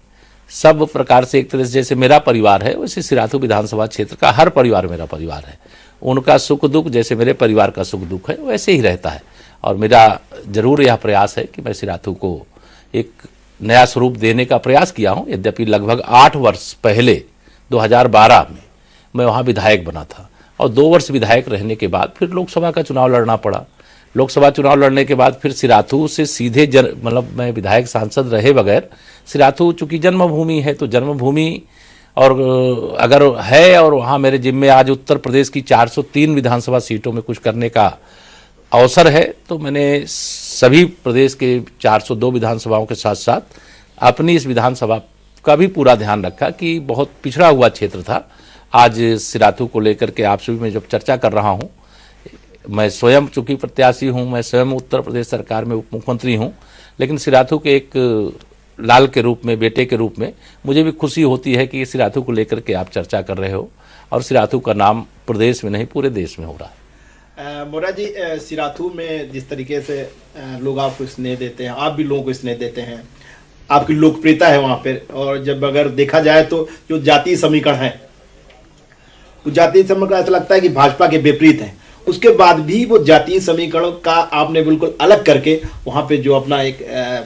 सब प्रकार से एक तरह से जैसे मेरा परिवार है वैसे सिराथू विधानसभा क्षेत्र का हर परिवार मेरा परिवार है। उनका सुख दुख जैसे मेरे परिवार का सुख दुख है वैसे ही रहता है। और मेरा जरूर यह प्रयास है कि मैं सिराथू को एक नया स्वरूप देने का प्रयास किया हूं। यद्यपि लगभग 8 वर्ष पहले 2012 में मैं वहां विधायक बना था और 2 वर्ष विधायक रहने के बाद फिर लोकसभा का चुनाव लड़ना पड़ा। लोकसभा चुनाव लड़ने के बाद फिर सिराथू से सीधे मतलब मैं विधायक सांसद रहे बगैर, सिराथू चूंकि जन्मभूमि है तो जन्मभूमि और अगर है और वहाँ मेरे जिम्मे आज उत्तर प्रदेश की 403 विधानसभा सीटों में कुछ करने का अवसर है, तो मैंने सभी प्रदेश के 402 विधानसभाओं के साथ साथ अपनी इस विधानसभा का भी पूरा ध्यान रखा कि बहुत पिछड़ा हुआ क्षेत्र था। आज सिराथू को लेकर के आपसे भी मैं जब चर्चा कर रहा हूँ, मैं स्वयं चूंकि प्रत्याशी हूँ, मैं स्वयं उत्तर प्रदेश सरकार में उप मुख्यमंत्री हूँ, लेकिन सिराथू के एक लाल के रूप में, बेटे के रूप में मुझे भी खुशी होती है कि सिराथू को लेकर के आप चर्चा कर रहे हो और सिराथू का नाम प्रदेश में नहीं पूरे देश में हो रहा है। मौर्या जी, सिराथू में जिस तरीके से लोग आपको स्नेह देते हैं, आप भी लोगों को स्नेह देते हैं, आपकी लोकप्रियता है वहाँ पे, और जब अगर देखा जाए तो जो जातीय समीकरण है, वो जातीय समीकरण ऐसा लगता है कि भाजपा के विपरीत है, उसके बाद भी वो जातीय समीकरण का आपने बिल्कुल अलग करके वहाँ पे जो अपना एक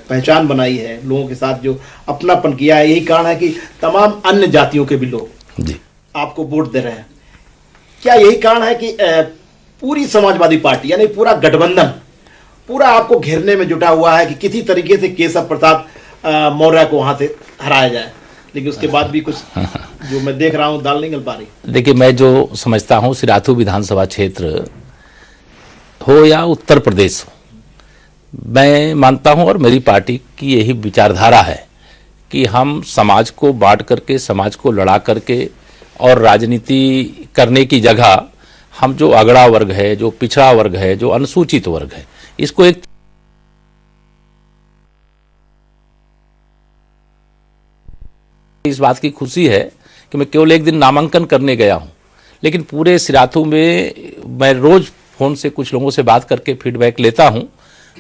पहचान बनाई है, लोगों के साथ जो अपनापन किया है, यही कारण है कि तमाम अन्य जातियों के भी लोग जी आपको वोट दे रहे हैं। क्या यही कारण है कि पूरी समाजवादी पार्टी यानी पूरा गठबंधन पूरा आपको घेरने में जुटा हुआ है कि किसी तरीके से केशव प्रसाद मौर्य को वहां से हराया जाए, लेकिन उसके बाद भी कुछ जो मैं देख रहा हूं दाल नहीं गल पा रही। देखिए, मैं जो समझता हूं सिराथू विधानसभा क्षेत्र हो या उत्तर प्रदेश हो, मैं मानता हूं और मेरी पार्टी की यही विचारधारा है कि हम समाज को बांट करके, समाज को लड़ा करके और राजनीति करने की जगह हम जो अगड़ा वर्ग है, जो पिछड़ा वर्ग है, जो अनुसूचित वर्ग है, इसको एक इस बात की खुशी है कि मैं केवल एक दिन नामांकन करने गया हूं, लेकिन पूरे सिराथू में मैं रोज फोन से कुछ लोगों से बात करके फीडबैक लेता हूं।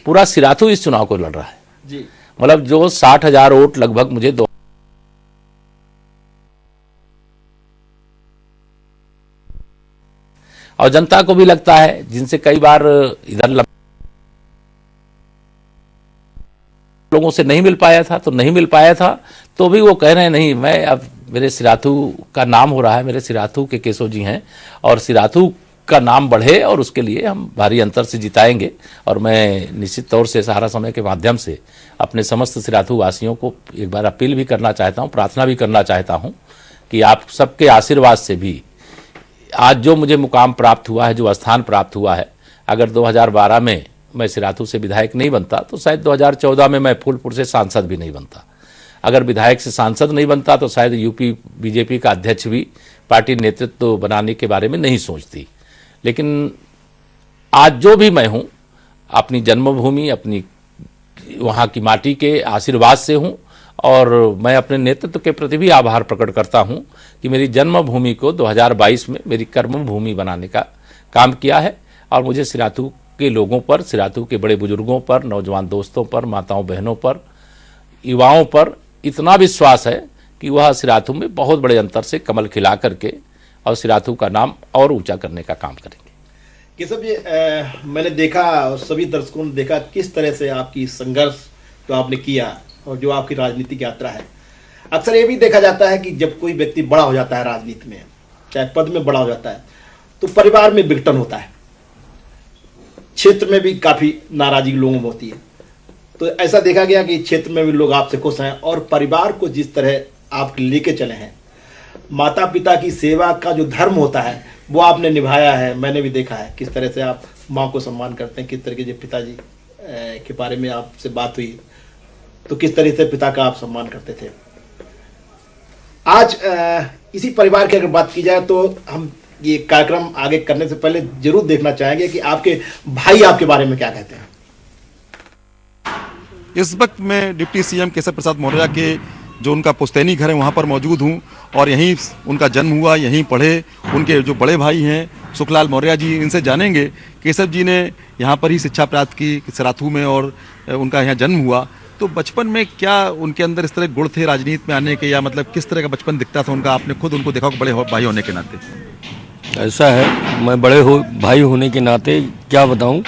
पूरा सिराथू इस चुनाव को लड़ रहा है जी। मतलब जो 60,000 वोट लगभग मुझे और जनता को भी लगता है, जिनसे कई बार इधर लोगों से नहीं मिल पाया था तो भी वो कह रहे हैं नहीं, मैं अब मेरे सिराथू का नाम हो रहा है, मेरे सिराथू के केशव जी हैं और सिराथू का नाम बढ़े और उसके लिए हम भारी अंतर से जिताएंगे। और मैं निश्चित तौर से सहारा समय के माध्यम से अपने समस्त सिराथू वासियों को एक बार अपील भी करना चाहता हूं, प्रार्थना भी करना चाहता हूं कि आप सबके आशीर्वाद से भी आज जो मुझे मुकाम प्राप्त हुआ है, जो स्थान प्राप्त हुआ है, अगर 2012 में मैं सिराथू से विधायक नहीं बनता तो शायद 2014 में मैं फूलपुर से सांसद भी नहीं बनता। अगर विधायक से सांसद नहीं बनता तो शायद यूपी बीजेपी का अध्यक्ष भी पार्टी नेतृत्व बनाने के बारे में नहीं सोचती। लेकिन आज जो भी मैं हूं, अपनी जन्मभूमि, अपनी वहां की माटी के आशीर्वाद से हूं और मैं अपने नेतृत्व के प्रति भी आभार प्रकट करता हूं कि मेरी जन्मभूमि को 2022 में मेरी कर्मभूमि बनाने का काम किया है और मुझे सिराथू के लोगों पर, सिराथू के बड़े बुजुर्गों पर, नौजवान दोस्तों पर, माताओं बहनों पर, युवाओं पर इतना विश्वास है कि वह सिराथू में बहुत बड़े अंतर से कमल खिला करके और सिराथू का नाम और ऊंचा करने का काम करेंगे। केशव जी, मैंने देखा और सभी दर्शकों ने देखा किस तरह से आपकी संघर्ष जो आपने किया और जो आपकी राजनीतिक यात्रा है। अक्सर ये भी देखा जाता है कि जब कोई व्यक्ति बड़ा हो जाता है राजनीति में, चाहे पद में बड़ा हो जाता है, तो परिवार में विघटन होता है, क्षेत्र में भी काफी नाराजगी लोगों में होती है। तो ऐसा देखा गया कि क्षेत्र में भी लोग आपसे खुश हैं और परिवार को जिस तरह आप लेके चले हैं, माता पिता की सेवा का जो धर्म होता है वो आपने निभाया है। मैंने भी देखा है किस तरह से आप माँ को सम्मान करते हैं, किस तरह के पिताजी के बारे में आपसे बात हुई तो किस तरह से पिता का आप सम्मान करते थे। आज इसी परिवार की अगर बात की जाए तो हम ये कार्यक्रम आगे करने से पहले जरूर देखना चाहेंगे कि आपके भाई आपके बारे में क्या कहते हैं। इस वक्त मैं डिप्टी सीएम केशव प्रसाद मौर्य के जो उनका पुश्तैनी घर है वहाँ पर मौजूद हूँ और यहीं उनका जन्म हुआ, यहीं पढ़े। उनके जो बड़े भाई हैं सुखलाल मौर्य जी, इनसे जानेंगे केशव जी ने यहाँ पर ही शिक्षा प्राप्त की सिराथू में और उनका यहाँ जन्म हुआ। तो बचपन में क्या उनके अंदर इस तरह गुण थे राजनीति में आने के, या मतलब किस तरह का बचपन दिखता था उनका? आपने खुद उनको देखा बड़े भाई होने के नाते। ऐसा है, मैं बड़े भाई होने के नाते क्या बताऊं,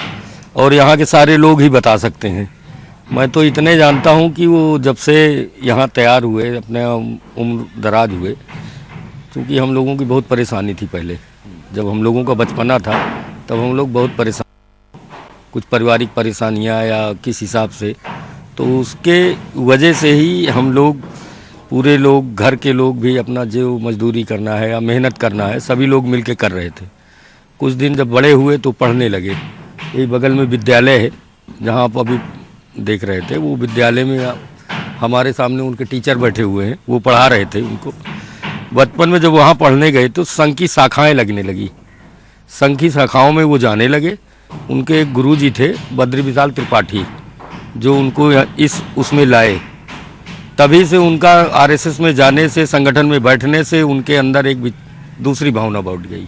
और यहाँ के सारे लोग ही बता सकते हैं। मैं तो इतने जानता हूँ कि वो जब से यहाँ तैयार हुए, अपने उम्र दराज हुए, क्योंकि हम लोगों की बहुत परेशानी थी पहले। जब हम लोगों का बचपना था तब हम लोग बहुत परेशान, कुछ पारिवारिक परेशानियाँ या किस हिसाब से, तो उसके वजह से ही हम लोग पूरे लोग, घर के लोग भी अपना जो मजदूरी करना है या मेहनत करना है सभी लोग मिलके कर रहे थे। कुछ दिन जब बड़े हुए तो पढ़ने लगे। यही बगल में विद्यालय है जहाँ आप अभी देख रहे थे, वो विद्यालय में हमारे सामने उनके टीचर बैठे हुए हैं, वो पढ़ा रहे थे उनको। बचपन में जब वहाँ पढ़ने गए तो संघ की शाखाएँ लगने लगी, संघ की शाखाओं में वो जाने लगे। उनके एक गुरुजी थे बद्री विशाल त्रिपाठी, जो उनको उसमें लाए तभी से उनका आरएसएस में जाने से, संगठन में बैठने से उनके अंदर एक दूसरी भावना बढ़ गई।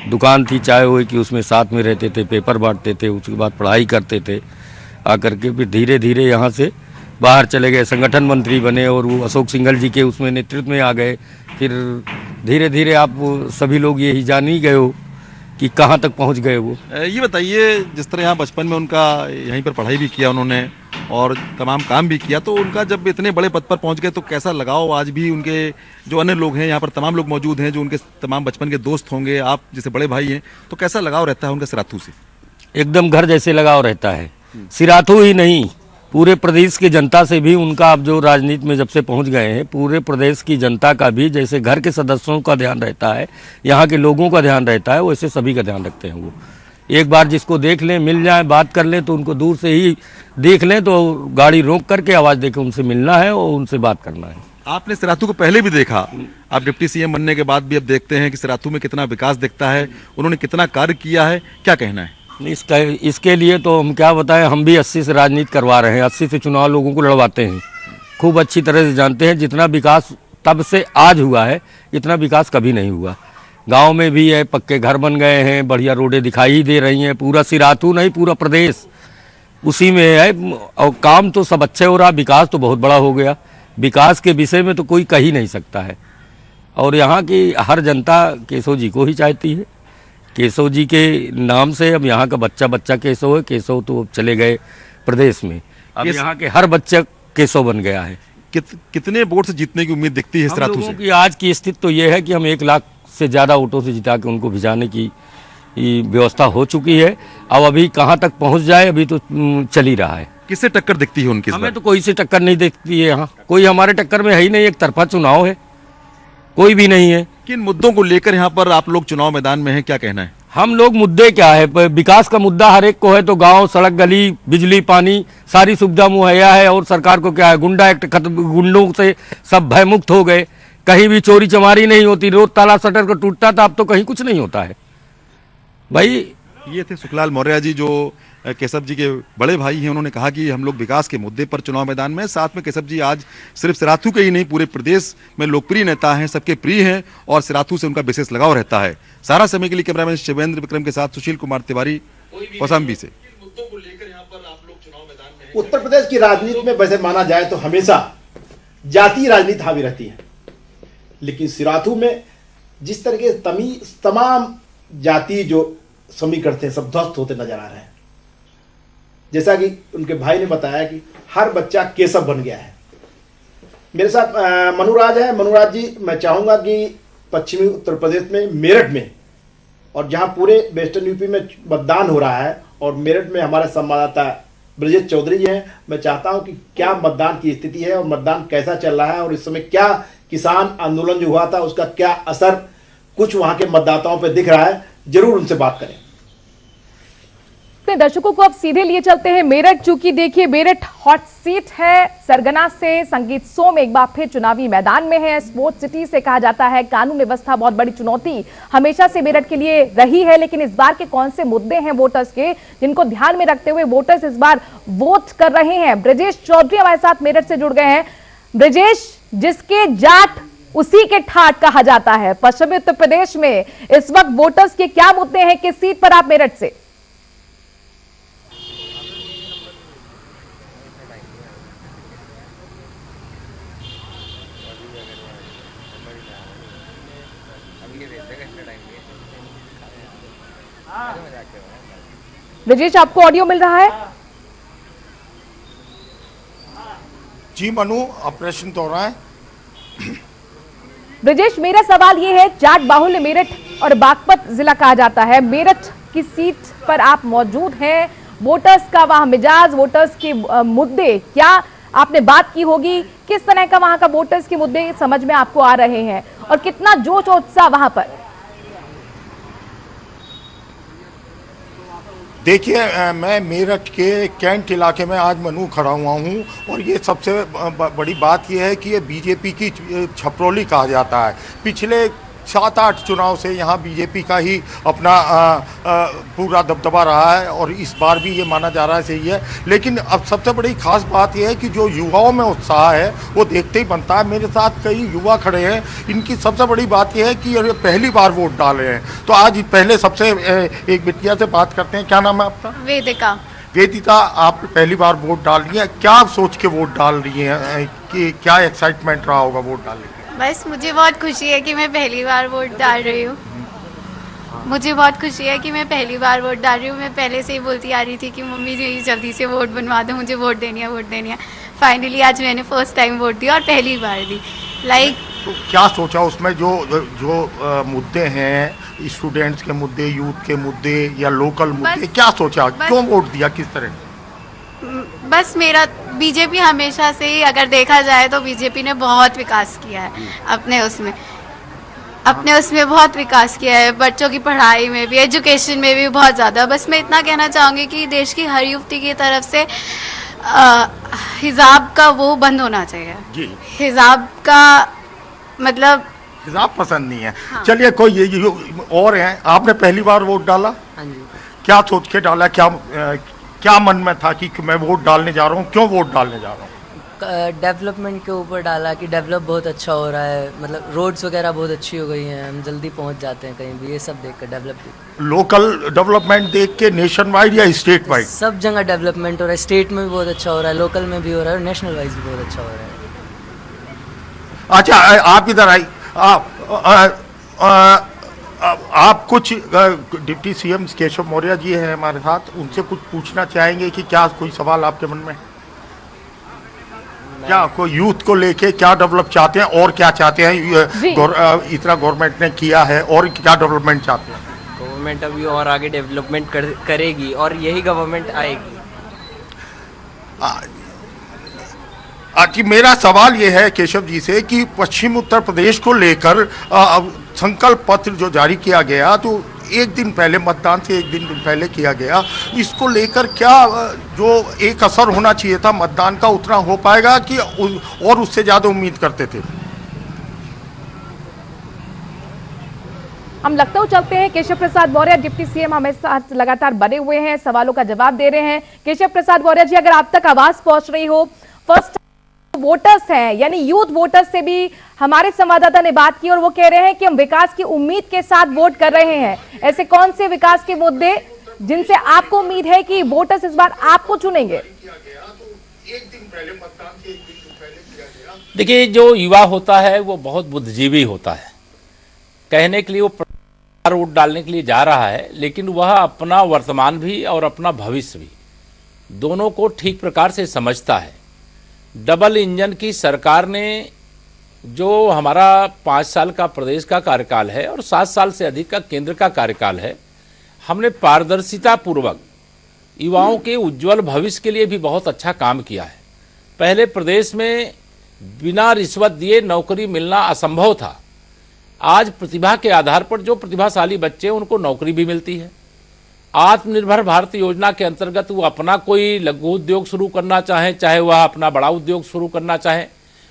दुकान थी चाय हुई कि उसमें साथ में रहते थे, पेपर बांटते थे, उसके बाद पढ़ाई करते थे। आकर के फिर धीरे धीरे यहाँ से बाहर चले गए, संगठन मंत्री बने और वो अशोक सिंघल जी के उसमें नेतृत्व में आ गए। फिर धीरे धीरे आप सभी लोग यही जान ही गए हो कि कहाँ तक पहुँच गए वो। ये बताइए, जिस तरह यहाँ बचपन में उनका यहीं पर पढ़ाई भी किया उन्होंने और तमाम काम भी किया, तो उनका जब इतने बड़े पद पर पहुंच गए तो कैसा लगाव आज भी उनके जो अन्य लोग हैं यहाँ पर, तमाम लोग मौजूद हैं जो उनके तमाम बचपन के दोस्त होंगे, आप जैसे बड़े भाई हैं, तो कैसा लगाव रहता है उनका सिराथू से? एकदम घर जैसे लगाव रहता है। सिराथू ही नहीं, पूरे प्रदेश की जनता से भी उनका, अब जो राजनीति में जब से पहुंच गए हैं, पूरे प्रदेश की जनता का भी जैसे घर के सदस्यों का ध्यान रहता है, यहाँ के लोगों का ध्यान रहता है, वैसे सभी का ध्यान रखते हैं वो। एक बार जिसको देख लें, मिल जाए, बात कर लें, तो उनको दूर से ही देख लें तो गाड़ी रोक करके आवाज़ देकर उनसे मिलना है और उनसे बात करना है। आपने सिराथू को पहले भी देखा, आप डिप्टी सीएम बनने के बाद भी अब देखते हैं कि सिराथू में कितना विकास दिखता है, उन्होंने कितना कार्य किया है, क्या कहना है? इसके लिए तो हम क्या बताएं, हम भी 80 से राजनीति करवा रहे हैं, 80 से चुनाव लोगों को लड़वाते हैं, खूब अच्छी तरह से जानते हैं। जितना विकास तब से आज हुआ है, इतना विकास कभी नहीं हुआ। गांव में भी है, पक्के घर बन गए हैं, बढ़िया रोडें दिखाई दे रही हैं, पूरा सिराथू नहीं पूरा प्रदेश उसी में है। और काम तो सब अच्छे हो रहा, विकास तो बहुत बड़ा हो गया। विकास के विषय में तो कोई कह ही नहीं सकता है। और यहाँ की हर जनता केशव जी को ही चाहती है। केशव जी के नाम से अब यहाँ का बच्चा बच्चा केशव है। केशव तो चले गए प्रदेश में, अब यहाँ के हर बच्चा केशव बन गया है। कितने वोट से जीतने की उम्मीद दिखती है सिराथू से? कि आज की स्थिति तो ये है कि हम 1 लाख से ज़्यादा वोटों से जिता के उनको भिजाने की व्यवस्था हो चुकी है। अब अभी कहाँ तक पहुँच जाए अभी तो चल ही रहा है। किससे टक्कर दिखती है उनकी? हमें तो कोई से टक्कर नहीं दिखती है, यहाँ कोई हमारे टक्कर में है ही नहीं। एक तरफा चुनाव है, कोई भी नहीं है। किन मुद्दों को लेकर यहाँ पर आप लोग चुनाव मैदान में हैं, क्या कहना है? हम लोग मुद्दे क्या है, विकास का मुद्दा हर एक को है, तो गांव, सड़क, गली, बिजली, पानी सारी सुविधा मुहैया है। और सरकार को क्या है, गुंडा एक्ट खत्म, गुंडों से सब भयमुक्त हो गए, कहीं भी चोरी चमारी नहीं होती, रोज ताला शटर को टूटता था, अब तो कहीं कुछ नहीं होता है भाई। ये थे सुखलाल मौर्य जी, जो केशव जी के बड़े भाई हैं। उन्होंने कहा कि हम लोग विकास के मुद्दे पर चुनाव मैदान में। साथ में केशव जी आज सिर्फ सिराथू के ही नहीं, पूरे प्रदेश में लोकप्रिय नेता हैं, सबके प्रिय हैं और सिराथू से उनका विशेष लगाव रहता है। सारा समय के लिए कैमरामैन शिवेंद्र विक्रम के साथ सुशील कुमार तिवारी, कौशाम्बी से। उत्तर प्रदेश की राजनीति में वैसे माना जाए तो हमेशा जातीय राजनीति हावी रहती है, लेकिन सिराथू में जिस तरह के तमाम जाति जो समीकरण थे सब ध्वस्त होते नजर आ रहे हैं। जैसा कि उनके भाई ने बताया कि हर बच्चा केशव बन गया है। मेरे साथ मनुराज है। मनुराज जी, मैं चाहूंगा कि पश्चिमी उत्तर प्रदेश में मेरठ में, और जहां पूरे वेस्टर्न यूपी में मतदान हो रहा है, और मेरठ में हमारे संवाददाता ब्रजेश चौधरी जी हैं, मैं चाहता हूं कि क्या मतदान की स्थिति है और मतदान कैसा चल रहा है, और इस समय क्या किसान आंदोलन जो हुआ था उसका क्या असर कुछ वहां के मतदाताओं पर दिख रहा है, जरूर उनसे बात करें। अपने दर्शकों को अब सीधे लिए चलते हैं मेरठ, चूंकि देखिए मेरठ हॉट सीट है। सरगना से संगीत सोम एक बार फिर चुनावी मैदान में है। स्पोर्ट्स सिटी से कहा जाता है, कानून व्यवस्था बहुत बड़ी चुनौती हमेशा से मेरठ के लिए रही है, लेकिन इस बार के कौन से मुद्दे हैं वोटर्स के जिनको ध्यान में रखते हुए वोटर्स इस बार वोट कर रहे हैं? ब्रजेश चौधरी हमारे साथ मेरठ से जुड़ गए हैं। ब्रजेश, जिसके जाट उसी के ठाट कहा जाता है, पश्चिमी उत्तर प्रदेश में इस वक्त वोटर्स के क्या मुद्दे हैं? किस सीट पर आप मेरठ से? ब्रजेश, आपको ऑडियो मिल रहा है? जी मनु, ऑपरेशन तो हो रहा है। ब्रजेश, मेरा सवाल यह है, जाट बाहुल्य मेरठ और बागपत जिला कहा जाता है, मेरठ की सीट पर आप मौजूद हैं। वोटर्स का वहां मिजाज, वोटर्स के मुद्दे क्या आपने बात की होगी? किस तरह का वहां का वोटर्स के मुद्दे समझ में आपको आ रहे हैं और कितना जोश और उत्साह वहां पर? देखिए, मैं मेरठ के कैंट इलाके में आज मनु खड़ा हुआ हूँ, और ये सबसे बड़ी बात ये है कि ये बीजेपी की छपरौली कहा जाता है। पिछले 7-8 चुनाव से यहाँ बीजेपी का ही अपना पूरा दबदबा रहा है और इस बार भी ये माना जा रहा है सही है। लेकिन अब सबसे बड़ी खास बात यह है कि जो युवाओं में उत्साह है वो देखते ही बनता है। मेरे साथ कई युवा खड़े हैं, इनकी सबसे बड़ी बात यह है कि ये पहली बार वोट डाल रहे हैं। तो आज पहले सबसे एक बिटिया से बात करते हैं। क्या नाम है आपका? वेदिका, आप पहली बार वोट डाल रही हैं, क्या सोच के वोट डाल रही हैं कि क्या एक्साइटमेंट रहा होगा वोट डालने के? बस मुझे बहुत खुशी है कि मैं पहली बार वोट डाल रही हूँ। मुझे बहुत खुशी है कि मैं पहली बार वोट डाल रही हूँ। मैं पहले से ही बोलती आ रही थी कि मम्मी जी जल्दी से वोट बनवा दो, मुझे वोट देनी है। फाइनली आज मैंने फर्स्ट टाइम वोट दिया और पहली बार दी। तो क्या सोचा उसमें जो मुद्दे हैं, स्टूडेंट्स के मुद्दे, यूथ के मुद्दे या लोकल मुद्दे, क्या सोचा, क्यों वोट दिया, किस तरह? बस मेरा बीजेपी हमेशा से ही अगर देखा जाए तो बीजेपी ने बहुत विकास किया है अपने उसमें बहुत विकास किया है, बच्चों की पढ़ाई में भी, एजुकेशन में भी बहुत ज़्यादा। बस मैं इतना कहना चाहूँगी कि देश की हर युवती की तरफ से हिजाब का वो बंद होना चाहिए जी। हिजाब का मतलब हिजाब पसंद नहीं है। हाँ। चलिए कोई ये और हैं, आपने पहली बार वोट डाला? हाँ जी। क्या सोच के डाला, क्या मन में था कि मैं वोट डालने जा रहा हूँ, क्यों वोट डालने जा रहा हूँ? डेवलपमेंट के ऊपर डाला कि डेवलप बहुत अच्छा हो रहा है, मतलब रोड्स वगैरह बहुत अच्छी हो गई हैं, हम जल्दी पहुंच जाते हैं कहीं भी, ये सब देख कर डेवलप। लोकल डेवलपमेंट देख के नेशन वाइड या स्टेट वाइड? सब जगह डेवलपमेंट हो रहा है, स्टेट में भी बहुत अच्छा हो रहा है, लोकल में भी हो रहा है, नेशनल वाइज भी बहुत अच्छा हो रहा है। अच्छा, आप इधर आई, आप कुछ डिप्टी सीएम केशव मौर्य जी हैं हमारे साथ, उनसे कुछ पूछना चाहेंगे कि क्या कोई सवाल आपके मन में? क्या कोई यूथ को लेके क्या डेवलप चाहते हैं और क्या चाहते हैं? इतना गवर्नमेंट ने किया है और क्या डेवलपमेंट चाहते हैं? गवर्नमेंट अभी और आगे डेवलपमेंट करेगी और यही गवर्नमेंट आएगी। कि मेरा सवाल ये है केशव जी से कि पश्चिम उत्तर प्रदेश को लेकर संकल्प पत्र जो जारी किया गया, तो एक दिन पहले, मतदान से एक दिन पहले किया गया, इसको लेकर क्या जो एक असर होना चाहिए था मतदान का उतना हो पाएगा कि और उससे ज़्यादा उम्मीद करते थे? हम लखनऊ चलते हैं। केशव प्रसाद मौर्य डिप्टी सीएम हमें साथ लगातार बने हुए हैं, सवालों का जवाब दे रहे हैं। केशव प्रसाद मौर्य जी, अगर आप तक आवाज पहुंच रही हो, फर्स्ट वोटर्स हैं यानी यूथ वोटर्स से भी हमारे संवाददाता ने बात की और वो कह रहे हैं कि हम विकास की उम्मीद के साथ वोट कर रहे हैं। ऐसे कौन से विकास के मुद्दे जिनसे आपको उम्मीद है कि वोटर्स इस बार आपको चुनेंगे? देखिए, जो युवा होता है वो बहुत बुद्धिजीवी होता है। कहने के लिए वो वोट डालने के लिए जा रहा है, लेकिन वह अपना वर्तमान भी और अपना भविष्य भी दोनों को ठीक प्रकार से समझता है। डबल इंजन की सरकार ने जो हमारा 5 साल का प्रदेश का कार्यकाल है और 7 साल से अधिक का केंद्र का कार्यकाल है, हमने पारदर्शिता पूर्वक युवाओं के उज्जवल भविष्य के लिए भी बहुत अच्छा काम किया है। पहले प्रदेश में बिना रिश्वत दिए नौकरी मिलना असंभव था। आज प्रतिभा के आधार पर जो प्रतिभाशाली बच्चे उनको नौकरी भी मिलती है। आत्मनिर्भर भारत योजना के अंतर्गत वो अपना कोई लघु उद्योग शुरू करना चाहे, चाहे वह अपना बड़ा उद्योग शुरू करना चाहे,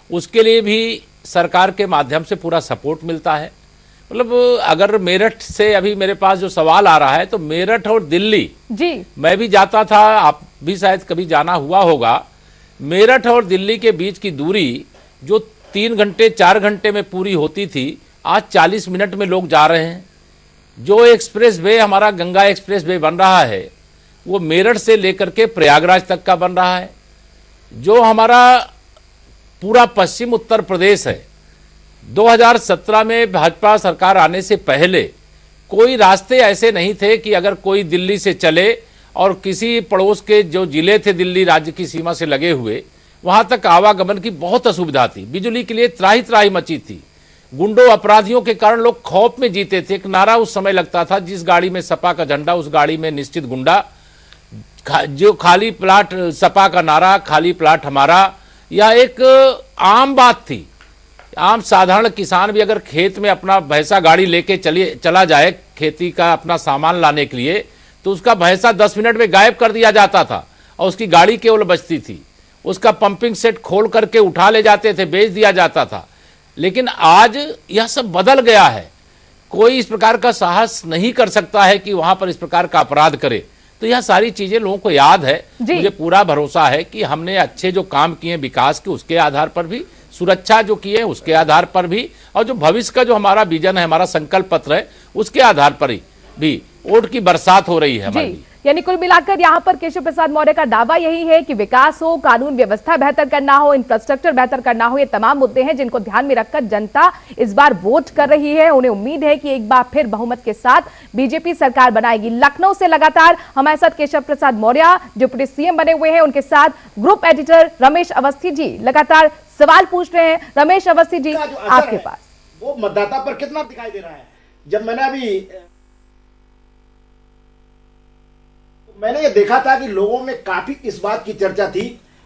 उसके लिए भी सरकार के माध्यम से पूरा सपोर्ट मिलता है। मतलब अगर मेरठ से अभी मेरे पास जो सवाल आ रहा है, तो मेरठ और दिल्ली जी मैं भी जाता था, आप भी शायद कभी जाना हुआ होगा। मेरठ और दिल्ली के बीच की दूरी जो 3 घंटे 4 घंटे में पूरी होती थी, आज 40 मिनट में लोग जा रहे हैं। जो एक्सप्रेस वे हमारा गंगा एक्सप्रेस वे बन रहा है, वो मेरठ से लेकर के प्रयागराज तक का बन रहा है। जो हमारा पूरा पश्चिम उत्तर प्रदेश है, 2017 में भाजपा सरकार आने से पहले कोई रास्ते ऐसे नहीं थे कि अगर कोई दिल्ली से चले और किसी पड़ोस के जो जिले थे दिल्ली राज्य की सीमा से लगे हुए, वहां तक आवागमन की बहुत असुविधा थी। बिजली के लिए त्राही त्राही मची थी। गुंडों अपराधियों के कारण लोग खौफ में जीते थे। एक नारा उस समय लगता था, जिस गाड़ी में सपा का झंडा उस गाड़ी में निश्चित गुंडा, जो खाली प्लाट सपा का नारा, खाली प्लाट हमारा, यह एक आम बात थी। आम साधारण किसान भी अगर खेत में अपना भैंसा गाड़ी लेके चला जाए खेती का अपना सामान लाने के लिए, तो उसका भैंसा 10 मिनट में गायब कर दिया जाता था और उसकी गाड़ी केवल बचती थी। उसका पंपिंग सेट खोल करके उठा ले जाते थे, बेच दिया जाता था। लेकिन आज यह सब बदल गया है। कोई इस प्रकार का साहस नहीं कर सकता है कि वहां पर इस प्रकार का अपराध करे। तो यह सारी चीजें लोगों को याद है। मुझे पूरा भरोसा है कि हमने अच्छे जो काम किए विकास के, उसके आधार पर भी, सुरक्षा जो किए उसके आधार पर भी, और जो भविष्य का जो हमारा विजन है, हमारा संकल्प पत्र है, उसके आधार पर भी वोट की बरसात हो रही है हमारी। यानी कुल मिलाकर यहाँ पर केशव प्रसाद मौर्य का दावा यही है कि विकास हो, कानून व्यवस्था बेहतर करना हो, इंफ्रास्ट्रक्चर बेहतर करना हो, ये तमाम मुद्दे हैं जिनको ध्यान में रखकर जनता इस बार वोट कर रही है। उन्हें उम्मीद है कि एक बार फिर बहुमत के साथ बीजेपी सरकार बनाएगी। लखनऊ से लगातार हमारे साथ केशव प्रसाद मौर्य डिप्टी सीएम बने हुए हैं, उनके साथ ग्रुप एडिटर रमेश अवस्थी जी लगातार सवाल पूछ रहे हैं। रमेश अवस्थी जी, आपके पास वो मतदाता पर कितना दिखाई दे रहा है? जब मैंने ये देखा था कि लोगों में काफी इस बात की चर्चा थी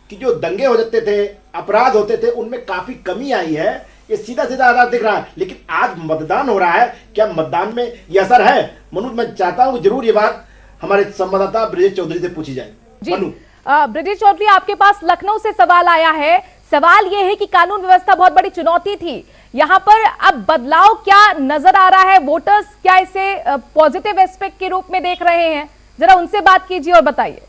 कि जो दंगे हो जाते थे, अपराध होते थे, उनमें काफी कमी आई है। ये सीधा सीधा आधार दिख रहा है। लेकिन आज मतदान हो रहा है, क्या मतदान में ये असर है? मनु, मैं चाहता हूं जरूर ये बात हमारे संवाददाता ब्रजेश चौधरी से पूछी जाए। मनु, ब्रजेश चौधरी, आपके पास लखनऊ से सवाल आया है। सवाल यह है कि कानून व्यवस्था बहुत बड़ी चुनौती थी, यहाँ पर अब बदलाव क्या नजर आ रहा है? वोटर्स क्या इसे पॉजिटिव एस्पेक्ट के रूप में देख रहे हैं? जरा उनसे बात कीजिए और बताइए।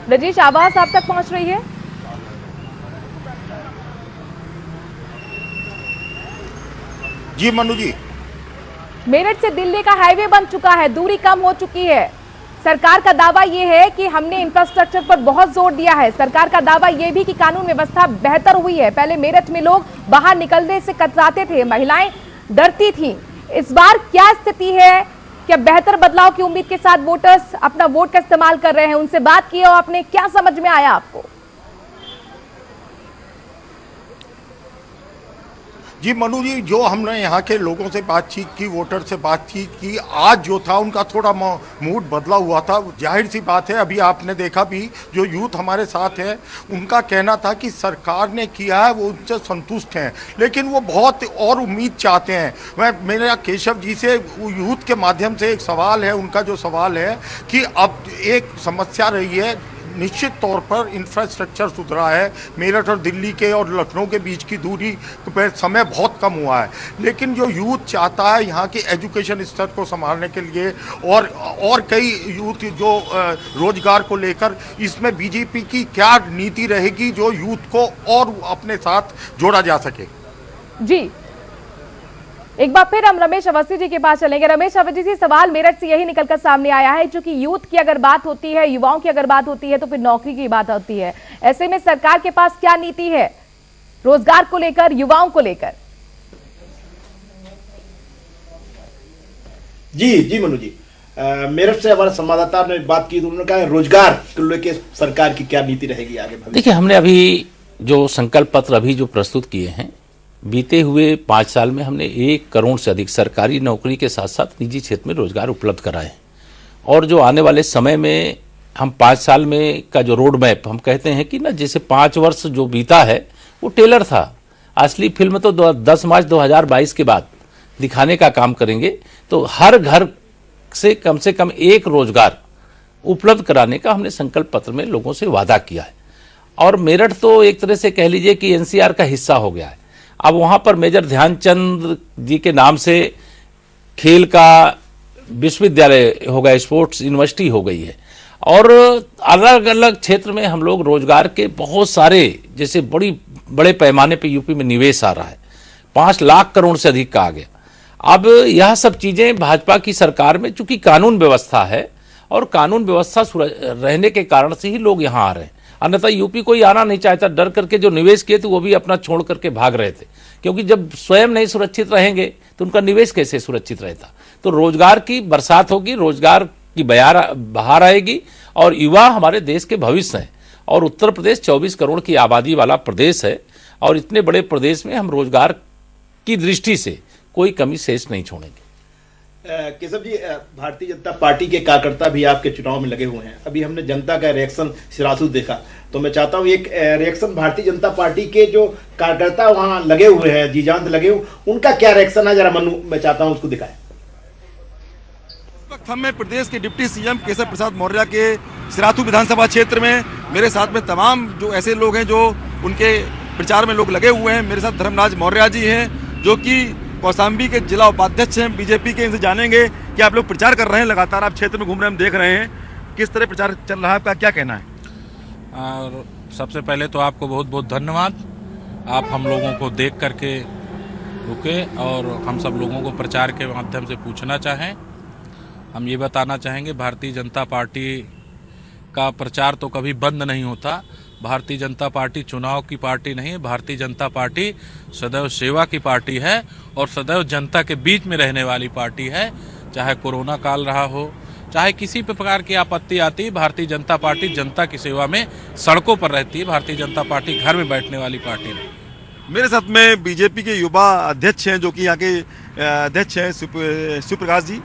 ब्रजेश, आवाज आप तक पहुंच रही है? जी मनु जी, मेरठ से दिल्ली का हाईवे बन चुका है, दूरी कम हो चुकी है। सरकार का दावा यह है कि हमने इंफ्रास्ट्रक्चर पर बहुत जोर दिया है। सरकार का दावा यह भी कि कानून व्यवस्था बेहतर हुई है। पहले मेरठ में लोग बाहर निकलने से कतराते थे, महिलाएं डरती थीं। इस बार क्या स्थिति है? क्या बेहतर बदलाव की उम्मीद के साथ वोटर्स अपना वोट का इस्तेमाल कर रहे हैं? उनसे बात की और आपने क्या समझ में आया आपको? जी मनु जी, जो हमने यहाँ के लोगों से बातचीत की, वोटर से बातचीत की, आज जो था उनका थोड़ा मूड बदला हुआ था। जाहिर सी बात है, अभी आपने देखा भी, जो यूथ हमारे साथ है उनका कहना था कि सरकार ने किया है वो उनसे संतुष्ट हैं, लेकिन वो बहुत और उम्मीद चाहते हैं। मेरा केशव जी से यूथ के माध्यम से एक सवाल है, उनका जो सवाल है कि अब एक समस्या रही है, निश्चित तौर पर इंफ्रास्ट्रक्चर सुधरा है, मेरठ और दिल्ली के और लखनऊ के बीच की दूरी पर समय बहुत कम हुआ है, लेकिन जो यूथ चाहता है यहाँ के एजुकेशन स्तर को संभालने के लिए और कई यूथ जो रोजगार को लेकर, इसमें बीजेपी की क्या नीति रहेगी जो यूथ को और अपने साथ जोड़ा जा सके? जी, एक बार फिर हम रमेश अवस्थी जी के पास चलेंगे। रमेश अवस्थी जी, सवाल मेरठ से यही निकलकर सामने आया है, क्योंकि यूथ की अगर बात होती है, युवाओं की अगर बात होती है, तो फिर नौकरी की बात होती है। ऐसे में सरकार के पास क्या नीति है रोजगार को लेकर, युवाओं को लेकर? जी मनु जी, मेरठ से हमारे संवाददाता ने बात की, उन्होंने कहा रोजगार को लेकर सरकार की क्या नीति रहेगी आगे? देखिए, हमने अभी जो संकल्प पत्र अभी जो प्रस्तुत किए हैं, बीते हुए 5 साल में हमने 1 करोड़ से अधिक सरकारी नौकरी के साथ साथ निजी क्षेत्र में रोजगार उपलब्ध कराए। और जो आने वाले समय में हम 5 साल में का जो रोड मैप हम कहते हैं कि ना, जैसे 5 वर्ष जो बीता है वो टेलर था, असली फिल्म तो 10 मार्च 2022 के बाद दिखाने का काम करेंगे। तो हर घर से कम 1 रोजगार उपलब्ध कराने का हमने संकल्प पत्र में लोगों से वादा किया है। और मेरठ तो एक तरह से कह लीजिए कि एनसीआर का हिस्सा हो गया है। अब वहां पर मेजर ध्यानचंद जी के नाम से खेल का विश्वविद्यालय हो गया, स्पोर्ट्स यूनिवर्सिटी हो गई है। और अलग अलग क्षेत्र में हम लोग रोजगार के बहुत सारे, जैसे बड़े पैमाने पे यूपी में निवेश आ रहा है, 5 लाख करोड़ से अधिक का आ गया। अब यह सब चीजें भाजपा की सरकार में, चूंकि कानून व्यवस्था है और कानून व्यवस्था रहने के कारण से ही लोग यहाँ आ रहे हैं, अन्यथा यूपी कोई आना नहीं चाहता। डर करके जो निवेश किए थे वो भी अपना छोड़ करके भाग रहे थे, क्योंकि जब स्वयं नहीं सुरक्षित रहेंगे तो उनका निवेश कैसे सुरक्षित रहता। तो रोजगार की बरसात होगी, रोजगार की बहार आएगी, और युवा हमारे देश के भविष्य हैं। और उत्तर प्रदेश 24 करोड़ की आबादी वाला प्रदेश है, और इतने बड़े प्रदेश में हम रोजगार की दृष्टि से कोई कमी शेष नहीं छोड़ेंगे। केशव जी, भारतीय जनता पार्टी के कार्यकर्ता भी आपके चुनाव में लगे हुए हैं। अभी हमने जनता का रिएक्शन सिरासू देखा, तो मैं चाहता हूं एक रिएक्शन भारतीय जनता पार्टी के जो कार्यकर्ता वहां लगे हुए हैं, जी जान लगे हुए, उनका क्या रिएक्शन है, जरा मनु मैं चाहता हूं उसको दिखाएं। हमें प्रदेश के डिप्टी सीएम केशव प्रसाद मौर्य के सिराथू विधानसभा क्षेत्र में मेरे साथ में तमाम जो ऐसे लोग हैं जो उनके प्रचार में लोग लगे हुए हैं। मेरे साथ धर्मराज मौर्य जी हैं जो कि कौशाम्बी के जिला उपाध्यक्ष हैं बीजेपी के। इनसे जानेंगे कि आप लोग प्रचार कर रहे हैं, लगातार आप क्षेत्र में घूम रहे हैं, हम देख रहे हैं किस तरह प्रचार चल रहा है, आपका क्या कहना है? और सबसे पहले तो आपको बहुत बहुत धन्यवाद, आप हम लोगों को देख करके रुके और हम सब लोगों को प्रचार के माध्यम से पूछना चाहें। हम ये बताना चाहेंगे भारतीय जनता पार्टी का प्रचार तो कभी बंद नहीं होता। भारतीय जनता पार्टी चुनाव की पार्टी नहीं है, भारतीय जनता पार्टी सदैव सेवा की पार्टी है और सदैव जनता के बीच में रहने वाली पार्टी है। चाहे कोरोना काल रहा हो, चाहे किसी प्रकार की आपत्ति आती है, भारतीय जनता पार्टी जनता की सेवा में सड़कों पर रहती है। भारतीय जनता पार्टी घर में बैठने वाली पार्टी नहीं। मेरे साथ में बीजेपी के युवा अध्यक्ष हैं जो कि यहाँ के अध्यक्ष हैं सुप्रकाश जी,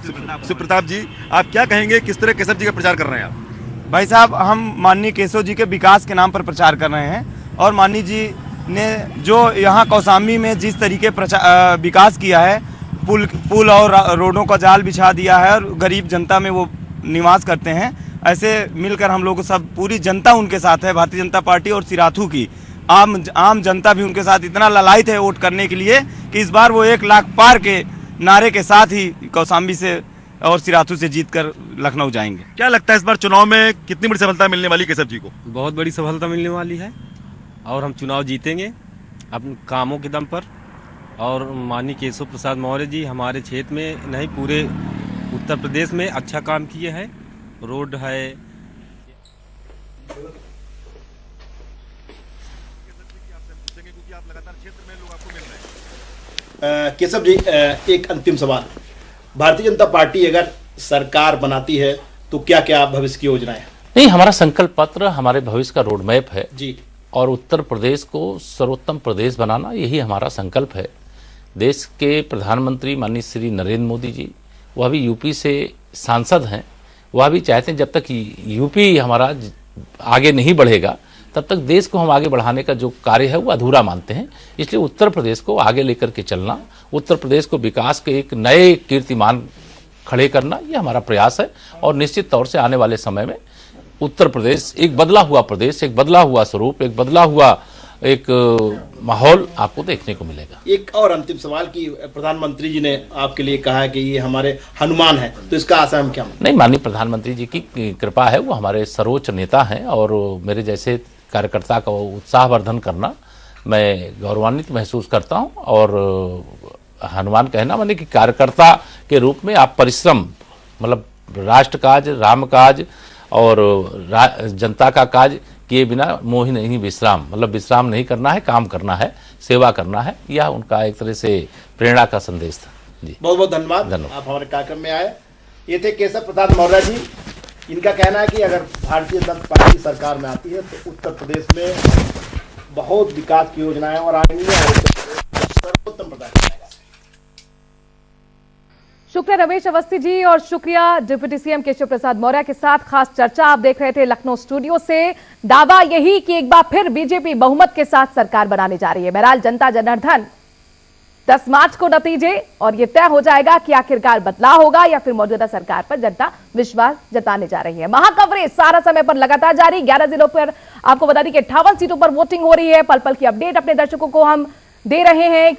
सुप्रताप जी, आप क्या कहेंगे, किस तरह केशव जी का प्रचार कर रहे हैं आप? भाई साहब, हम माननीय केशव जी के विकास के नाम पर प्रचार कर रहे हैं और माननीय जी ने जो यहाँ कौशाम्बी में जिस तरीके विकास किया है, पुल और रोडों का जाल बिछा दिया है और गरीब जनता में वो निवास करते हैं, ऐसे मिलकर हम लोग सब पूरी जनता उनके साथ है। भारतीय जनता पार्टी और सिराथू की आम जनता भी उनके साथ इतना ललायित है वोट करने के लिए कि इस बार वो 1 लाख पार के नारे के साथ ही कौशाम्बी से और सिराथू से जीतकर लखनऊ जाएंगे। क्या लगता है इस बार चुनाव में कितनी बड़ी सफलता मिलने वाली केशव जी को? बहुत बड़ी सफलता मिलने वाली है और हम चुनाव जीतेंगे अपने कामों के दम पर। और माननीय केशव प्रसाद मौर्य जी हमारे क्षेत्र में नहीं, पूरे उत्तर प्रदेश में अच्छा काम किए हैं। रोड है, केशव जी, एक अंतिम सवाल, भारतीय जनता पार्टी अगर सरकार बनाती है तो क्या क्या भविष्य की योजनाएं हैं? नहीं, हमारा संकल्प पत्र हमारे भविष्य का रोड मैप है जी, और उत्तर प्रदेश को सर्वोत्तम प्रदेश बनाना यही हमारा संकल्प है। देश के प्रधानमंत्री माननीय श्री नरेंद्र मोदी जी, वह भी यूपी से सांसद हैं, वह भी चाहते हैं जब तक यूपी हमारा आगे नहीं बढ़ेगा तब तक देश को हम आगे बढ़ाने का जो कार्य है वो अधूरा मानते हैं। इसलिए उत्तर प्रदेश को आगे लेकर के चलना, उत्तर प्रदेश को विकास के एक नए कीर्तिमान खड़े करना, ये हमारा प्रयास है। और निश्चित तौर से आने वाले समय में उत्तर प्रदेश एक बदला हुआ प्रदेश, एक बदला हुआ स्वरूप, एक बदला हुआ एक माहौल आपको देखने को मिलेगा। एक और अंतिम सवाल कि प्रधानमंत्री जी ने आपके लिए कहा है कि ये हमारे हनुमान है, तो इसका आशा हम क्या? नहीं, माननीय प्रधानमंत्री जी की कृपा है, वो हमारे सर्वोच्च नेता हैं और मेरे जैसे कार्यकर्ता का उत्साहवर्धन करना मैं गौरवान्वित महसूस करता हूं। और हनुमान कहना माने कि कार्यकर्ता के रूप में आप परिश्रम, मतलब राष्ट्र काज, राम काज और जनता का काज किए बिना मोहि नहीं विश्राम, मतलब विश्राम नहीं करना है, काम करना है, सेवा करना है। यह उनका एक तरह से प्रेरणा का संदेश था। जी, बहुत बहुत धन्यवाद, आप हमारे कार्यक्रम में आए। ये थे केशव प्रसाद मौर्य जी। इनका कहना है कि अगर भारतीय जनता पार्टी सरकार में आती है तो उत्तर प्रदेश में बहुत विकास की योजनाएं और आएंगी और सर्वोत्तम प्रदान जाएगा। शुक्रिया रमेश अवस्थी जी और शुक्रिया डिप्टी सीएम केशव प्रसाद मौर्य के साथ खास चर्चा आप देख रहे थे लखनऊ स्टूडियो से। दावा यही कि एक बार फिर बीजेपी बहुमत के साथ सरकार बनाने जा रही है। बहरहाल जनता जनार्दन 10 मार्च को नतीजे और ये तय हो जाएगा कि आखिरकार बदलाव होगा या फिर मौजूदा सरकार पर जनता विश्वास जताने जा रही है। महाकवरेज सारा समय पर लगातार जारी, 11 जिलों पर आपको बता दें कि 58 सीटों पर वोटिंग हो रही है। पल पल की अपडेट अपने दर्शकों को हम दे रहे हैं।